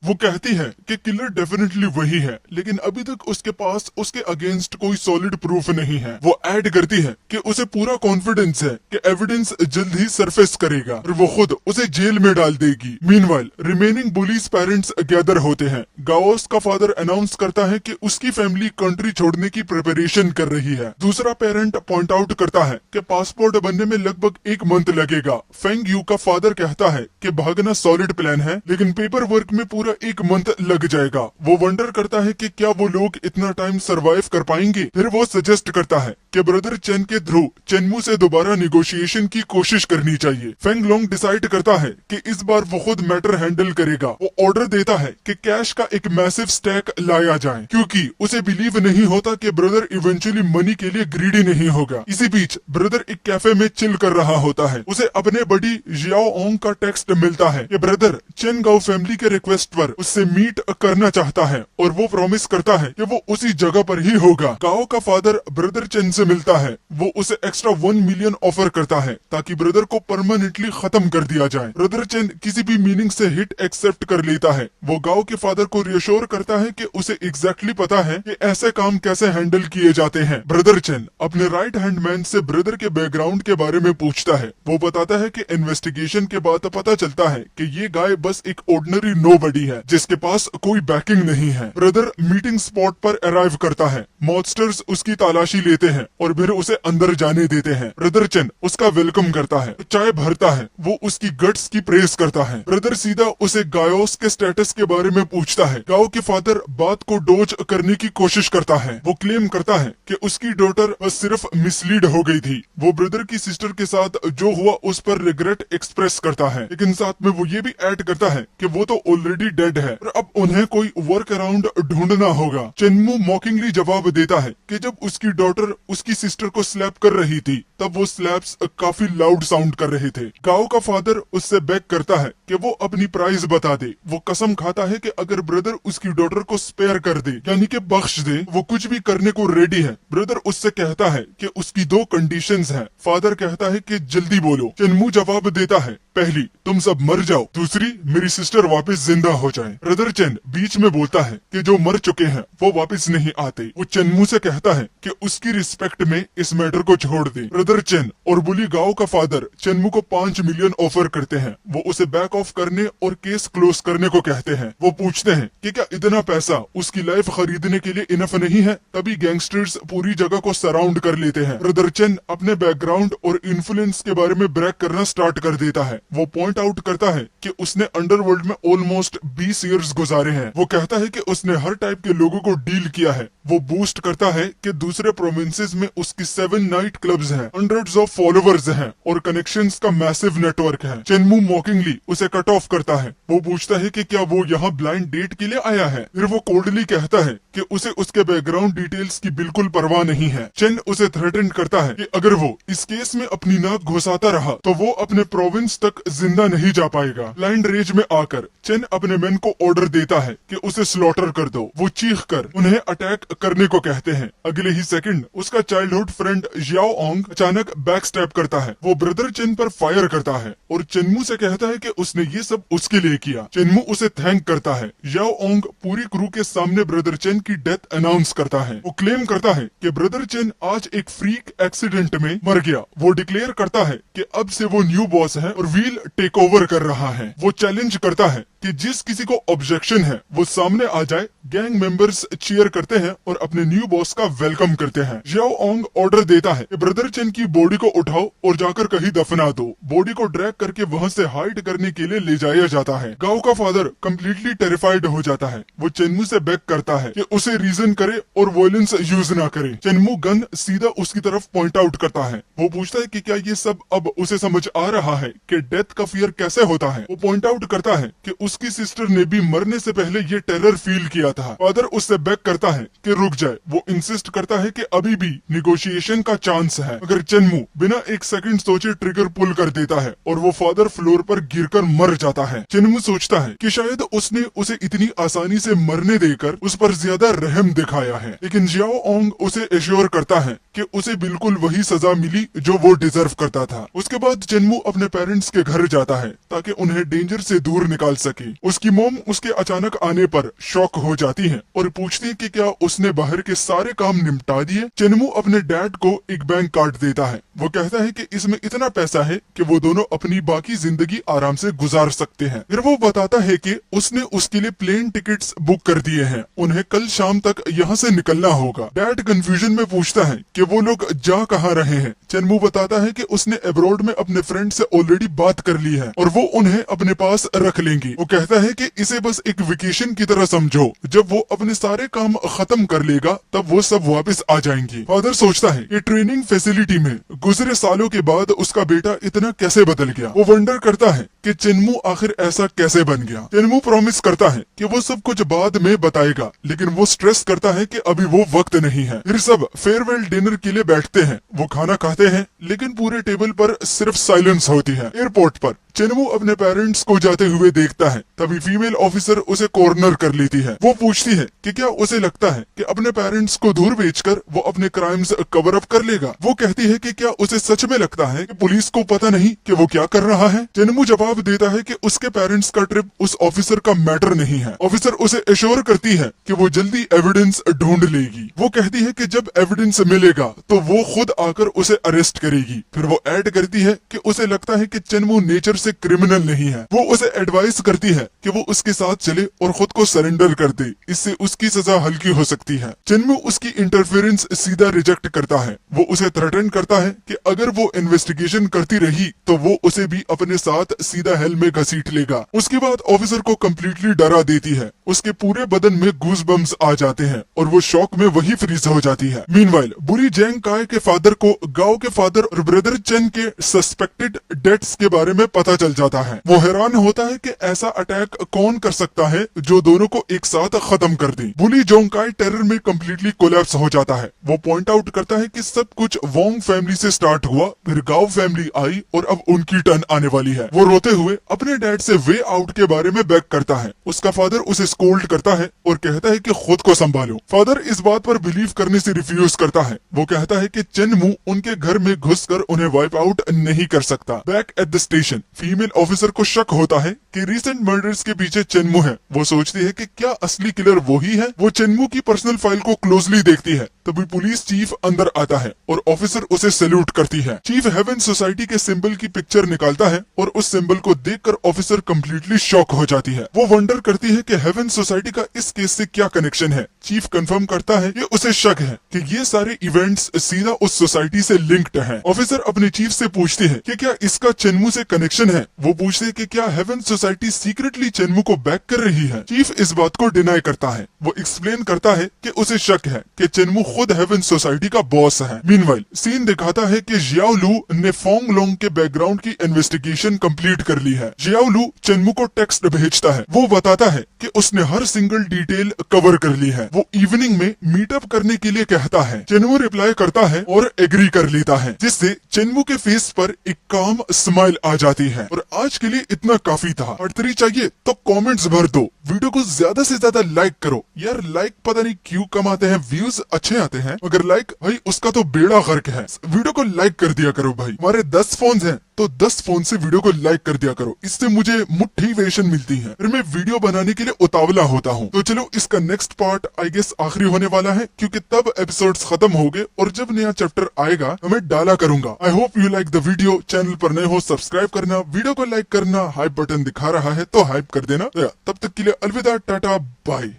वो कहती है कि किलर डेफिनेटली वही है, लेकिन अभी तक उसके पास उसके अगेंस्ट कोई सॉलिड प्रूफ नहीं है। वो ऐड करती है कि उसे पूरा कॉन्फिडेंस है कि एविडेंस जल्द ही सरफेस करेगा और वो खुद उसे जेल में डाल देगी। Meanwhile remaining bullies parents gather होते हैं। गाओस का फादर अनाउंस करता है कि उसकी फैमिली कंट्री छोड़ने की प्रिपरेशन कर रही है। दूसरा पेरेंट पॉइंट आउट करता है कि पासपोर्ट बनने में लगभग 1 मंथ लगेगा। फेंग यू का फादर कहता है कि भागना सॉलिड प्लान है, लेकिन पेपर वर्क में पूरा 1 मंथ लग जाएगा। वो वंडर करता है कि क्या वो लोग इतना टाइम सरवाइव कर पाएंगे। फिर वो सजेस्ट करता है कि ब्रदर चेन के थ्रू चेनमू से दोबारा निगोशिएशन की कोशिश करनी चाहिए। फेंग लोंग डिसाइड करता है कि इस बार वो खुद मैटर हैंडल करेगा। वो ऑर्डर देता है कि कैश का एक मैसिव स्टैक लाया जाए, क्योंकि उसे बिलीव नहीं होता कि ब्रदर इवेंचुअली मनी के लिए ग्रीडी नहीं होगा। इसी बीच ब्रदर एक कैफे में चिल कर रहा होता है। उसे अपने बड़ी जियाओ ओंग का टेक्स्ट मिलता है कि ब्रदर चेन गाओ फैमिली के रिक्वेस्ट पर उससे मीट करना चाहता है और वो प्रॉमिस करता है कि वो उसी जगह पर ही होगा। गाओ का फादर ब्रदर चेन से मिलता है। वो उसे एक्स्ट्रा 1 मिलियन ऑफर करता है ताकि ब्रदर को परमानेंटली खत्म कर दिया जाए। ब्रदर चेन किसी भी मीनिंग से हिट एक्सेप्ट कर लेता है। वो गाओ के फादर को रियश्योर करता है कि उसे एग्जैक्टली पता है कि ऐसे काम कैसे हैंडल किए जाते हैं। ब्रदर चेन अपने राइट हैंड मैन से ब्रदर के बैकग्राउंड के बारे में पूछता है। वो बताता है कि इन्वेस्टिगेशन के बाद पता चलता है कि ये गाय बस एक ऑर्डिनरी नोबडी है जिसके पास कोई बैकिंग नहीं है। ब्रदर मीटिंग स्पॉट पर अराइव करता है। मॉन्स्टर्स उसकी तलाशी लेते हैं और फिर उसे अंदर जाने देते हैं। ब्रदर चेन उसका वेलकम करता है, चाय भरता है। वो उसकी गट्स की प्रेस करता है। ब्रदर सीधा उसे गायोस के स्टेटस के बारे में पूछता है। गाओ के फादर बात को डोज करने की कोशिश करता है। वो क्लेम करता है कि उसकी डॉटर बस सिर्फ मिसलीड हो गई थी। वो ब्रदर की सिस्टर के साथ जो हुआ उस पर रिग्रेट एक्सप्रेस करता है, लेकिन साथ में वो ये भी ऐड करता है कि वो तो ऑलरेडी डेड है और अब उन्हें कोई वर्क अराउंड ढूंढना होगा। चेनमू मॉकिंगली जवाब देता है कि जब उसकी डॉटर उसकी सिस्टर को स्लैप कर रही थी तब वो स्लैप्स काफी लाउड साउंड कर रहे थे। गाओ का फादर उससे बेग करता है कि वो अपनी प्राइस बता दे। वो कसम खाता है कि अगर ब्रदर उसकी डॉटर को स्पेयर कर दे, यानी कि बख्श दे, वो कुछ भी करने को रेडी है। ब्रदर उससे कहता है कि उसकी 2 कंडीशंस हैं। फादर कहता है कि जल्दी बोलो। चेनमू जवाब देता है, पहली तुम सब मर जाओ, दूसरी मेरी सिस्टर वापस जिंदा हो जाए। ब्रदर चेन बीच में बोलता है कि जो मर चुके हैं वो वापस नहीं आते। वो चेनमू से कहता है कि उसकी रिस्पेक्ट में इस मैटर को छोड़ दे। ब्रदर चेन और बुली गाओ का फादर चेनमू को 5 मिलियन ऑफर करते हैं। वो उसे बैक ऑफ करने और केस क्लोज करने को कहते हैं। वो पूछते हैं कि क्या इतना पैसा उसकी लाइफ खरीदने के लिए इनफ नहीं है। तभी गैंगस्टर्स पूरी जगह को सराउंड कर लेते हैं। ब्रदर चेन अपने बैकग्राउंड और इन्फ्लुएंस के बारे में ब्रैक करना स्टार्ट कर देता है। वो पॉइंट आउट करता है कि उसने अंडरवर्ल्ड में ऑलमोस्ट 20 इयर्स गुजारे हैं। वो कहता है कि उसने हर टाइप के लोगों को डील किया है। वो बूस्ट करता है कि दूसरे प्रोविंसेस में उसकी 7 नाइट क्लब्स हैं, हंड्रेड्स ऑफ फॉलोवर्स हैं और कनेक्शंस का मैसिव नेटवर्क है। चेनमू मॉकिंगली उसे कट ऑफ करता है। वो पूछता है कि क्या वो यहाँ ब्लाइंड डेट के लिए आया है। फिर वो कोल्डली कहता है कि उसे उसके बैकग्राउंड डिटेल्स की बिल्कुल परवाह नहीं है। चेन उसे थ्रेटन करता है कि अगर वो इस केस में अपनी नाक घुसाता रहा तो वो अपने प्रोविंस तक जिंदा नहीं जा पाएगा। ब्लाइंड रेज में आकर चेन अपने मैन को ऑर्डर देता है कि उसे स्लॉटर कर दो। वो चीख कर उन्हें अटैक करने को कहते हैं। अगले ही सेकंड उसका चाइल्डहुड फ्रेंड जियाओ ओंग अचानक बैक स्टैप करता है। वो ब्रदर चेन पर फायर करता है और चेनमू से कहता है कि उसने ये सब उसके लिए किया। चेनमू उसे थैंक करता है। जियाओ ओंग पूरी क्रू के सामने ब्रदर चेन की डेथ अनाउंस करता है। वो क्लेम करता है कि ब्रदर चेन आज एक फ्रीक एक्सीडेंट में मर गया। वो डिक्लेयर करता है कि अब से वो न्यू बॉस है और व्हील टेक ओवर कर रहा है। वो चैलेंज करता है कि जिस किसी को ऑब्जेक्शन है वो सामने आ जाए। गैंग मेंबर्स चीयर करते हैं और अपने न्यू बॉस का वेलकम करते हैं। जियाओ ओंग ऑर्डर देता है कि ब्रदर चेन की बॉडी को उठाओ और जाकर कहीं दफना दो। बॉडी को ड्रैग करके वहां से हाइड करने के लिए ले जाया जाता है। गाओ का फादर कम्प्लीटली टेरिफाइड हो जाता है। वो चेनमू से बेग करता है कि उसे रीजन करे और वायलेंस यूज ना करे। चेनमू गन सीधा उसकी तरफ पॉइंट आउट करता है। वो पूछता है कि क्या ये सब अब उसे समझ आ रहा है कि डेथ का फियर कैसे होता है। वो पॉइंट आउट करता है कि उसकी सिस्टर ने भी मरने से पहले ये टेरर फील किया था। फादर उससे बेग करता है कि रुक जाए। वो इंसिस्ट करता है कि अभी भी निगोशिएशन का चांस है, मगर चेनमू बिना एक सेकंड सोचे ट्रिगर पुल कर देता है और वो फादर फ्लोर पर गिरकर मर जाता है। चेनमू सोचता है कि शायद उसने उसे इतनी आसानी से मरने देकर उस पर ज्यादा रहम दिखाया है, लेकिन जियाओ ओंग उसे एश्योर करता है कि उसे बिल्कुल वही सजा मिली जो वो डिजर्व करता था। उसके बाद चेनमू अपने पेरेंट्स के घर जाता है ताकि उन्हें डेंजर से दूर निकाल सके। उसकी मॉम उसके अचानक आने पर शॉक हो जाती है और पूछती है कि क्या उसने बाहर के सारे काम निपटा दिए। चेनमू अपने डैड को एक बैंक कार्ड देता है। वो कहता है कि इसमें इतना पैसा है कि वो दोनों अपनी बाकी जिंदगी आराम से गुजार सकते हैं। फिर वो बताता है कि उसने उसके लिए प्लेन टिकट्स बुक कर दिए हैं, उन्हें कल शाम तक यहाँ से निकलना होगा। डैड कंफ्यूजन में पूछता है कि वो लोग जा कहाँ रहे हैं। चेनमू बताता है कि उसने अब्रॉड में अपने फ्रेंड से ऑलरेडी बात कर ली है और वो उन्हें अपने पास रख लेंगी। वो कहता है कि इसे बस एक वेकेशन की तरह समझो, जब वो अपने सारे काम खत्म कर लेगा तब वो सब वापस आ जाएंगी। फादर सोचता है कि ट्रेनिंग फैसिलिटी में गुजरे सालों के बाद उसका बेटा इतना कैसे बदल गया। वो वंडर करता है कि चेनमू आखिर ऐसा कैसे बन गया। चेनमू प्रॉमिस करता है कि वो सब कुछ बाद में बताएगा, लेकिन वो स्ट्रेस करता है कि अभी वो वक्त नहीं है। फिर सब फेयरवेल डिनर के लिए बैठते हैं। वो खाना खाते हैं, लेकिन पूरे टेबल पर सिर्फ साइलेंस होती है। एयरपोर्ट पर चेनमू अपने पेरेंट्स को जाते हुए देखता है, तभी फीमेल ऑफिसर उसे कॉर्नर कर लेती है। वो पूछती है कि क्या उसे लगता है कि अपने पेरेंट्स को दूर बेचकर वो अपने क्राइम्स कवर अप कर लेगा। वो कहती है कि क्या उसे सच में लगता है कि पुलिस को पता नहीं कि वो क्या कर रहा है। चेनमू जवाब देता है कि उसके पेरेंट्स का ट्रिप उस ऑफिसर का मैटर नहीं है। ऑफिसर उसे एश्योर करती है कि वो जल्दी एविडेंस ढूंढ लेगी। वो कहती है कि जब एविडेंस मिलेगा तो वो खुद आकर उसे अरेस्ट करेगी। फिर वो ऐड करती है कि उसे लगता है कि चेनमू नेचर से क्रिमिनल नहीं है। वो उसे एडवाइस करती है कि वो उसके साथ चले और खुद को सरेंडर कर दे, इससे उसकी सजा हल्की हो सकती है। चेनमू उसकी इंटरफेरेंस सीधा रिजेक्ट करता है। वो उसे थ्रेटन करता है कि अगर वो इन्वेस्टिगेशन करती रही तो वो उसे भी अपने साथ सीधा हेल में घसीट लेगा। उसके बाद ऑफिसर को कम्प्लीटली डरा देती है। उसके पूरे बदन में गूज बम्स आ जाते हैं और वो शॉक में वही फ्रीज हो जाती है। मीनवाइल बुरी जेंग काय के फादर को गांव के फादर और ब्रदर चेन के सस्पेक्टेड डेथ्स के बारे में पता चल जाता है। वो हैरान होता है कि ऐसा अटैक कौन कर सकता है जो दोनों को एक साथ खत्म कर दे। बुली जोंगकाई टेरर में कम्प्लीटली कोलैप्स हो जाता है। वो पॉइंट आउट करता है कि सब कुछ वोंग फैमिली से स्टार्ट हुआ, फिर गाओ फैमिली आई और अब उनकी टर्न आने वाली है। वो रोते हुए अपने डैड से वे आउट के बारे में बेग करता है। उसका फादर उसे स्कोल्ड करता है और कहता है कि खुद को संभालो। फादर इस बात पर बिलीव करने से रिफ्यूज करता है। वो कहता है कि चेनमू उनके घर में घुसकर उन्हें वाइप आउट नहीं कर सकता। Back at the station female officer को शक होता है कि रिसेंट मर्डर्स के पीछे चेनमू है। वो सोचती है कि क्या असली किलर वही है। वो चेनमू की पर्सनल फाइल को क्लोजली देखती है, तभी पुलिस चीफ अंदर आता है और ऑफिसर उसे सैल्यूट करती है। चीफ हेवन सोसाइटी के सिंबल की पिक्चर निकालता है और उस सिंबल को देखकर ऑफिसर कम्प्लीटली शॉक हो जाती है। वो वंडर करती है कि हेवन सोसाइटी का इस केस से क्या कनेक्शन है। चीफ कंफर्म करता है कि उसे शक है कि ये सारे इवेंट्स सीधा उस सोसाइटी से लिंक्ड हैं। ऑफिसर अपने चीफ से पूछती है कि क्या इसका चेनमू से कनेक्शन है। वो पूछते हैं कि क्या हेवन सोसाइटी सीक्रेटली चेनमू को बैक कर रही है। चीफ इस बात को डिनाई करता है। वो एक्सप्लेन करता है कि उसे शक है कि चेनमू खुद हेवन सोसाइटी का बॉस है। मीनवाइल सीन दिखाता है कि जियाओ लू ने फोंग लोंग के बैकग्राउंड की इन्वेस्टिगेशन कंप्लीट कर ली है। जियाओ लू चेनमू को टेक्स्ट भेजता है। वो बताता है कि उसने हर सिंगल डिटेल कवर कर ली है। वो इवनिंग में मीटअप करने के लिए कहता है। चेनमू रिप्लाई करता है और एग्री कर लेता है, जिससे चेनमू के फेस पर एक काम स्माइल आ जाती है। और आज के लिए इतना काफी था। पार्ट 3 चाहिए तो कमेंट्स भर दो। वीडियो को ज्यादा से ज्यादा लाइक करो यार। लाइक पता नहीं क्यों कम आते हैं, व्यूज अच्छे आते हैं मगर लाइक भाई उसका तो बेड़ा गर्क है। वीडियो को लाइक कर दिया करो भाई। हमारे 10 फोन हैं तो 10 फोन से वीडियो को लाइक कर दिया करो, इससे मुझे मोटिवेशन मिलती है, फिर मैं वीडियो बनाने के लिए उतावला होता हूँ। तो चलो इसका नेक्स्ट पार्ट आई गेस आखिरी होने वाला है, क्योंकि तब एपिसोड्स खत्म हो गए और जब नया चैप्टर आएगा तो मैं डाला करूंगा। I hope you like the video. Channel पर नए हो सब्सक्राइब करना, वीडियो को लाइक करना, हाइप बटन दिखा रहा है तो हाइप कर देना। तब तक के लिए अलविदा, टाटा, बाय।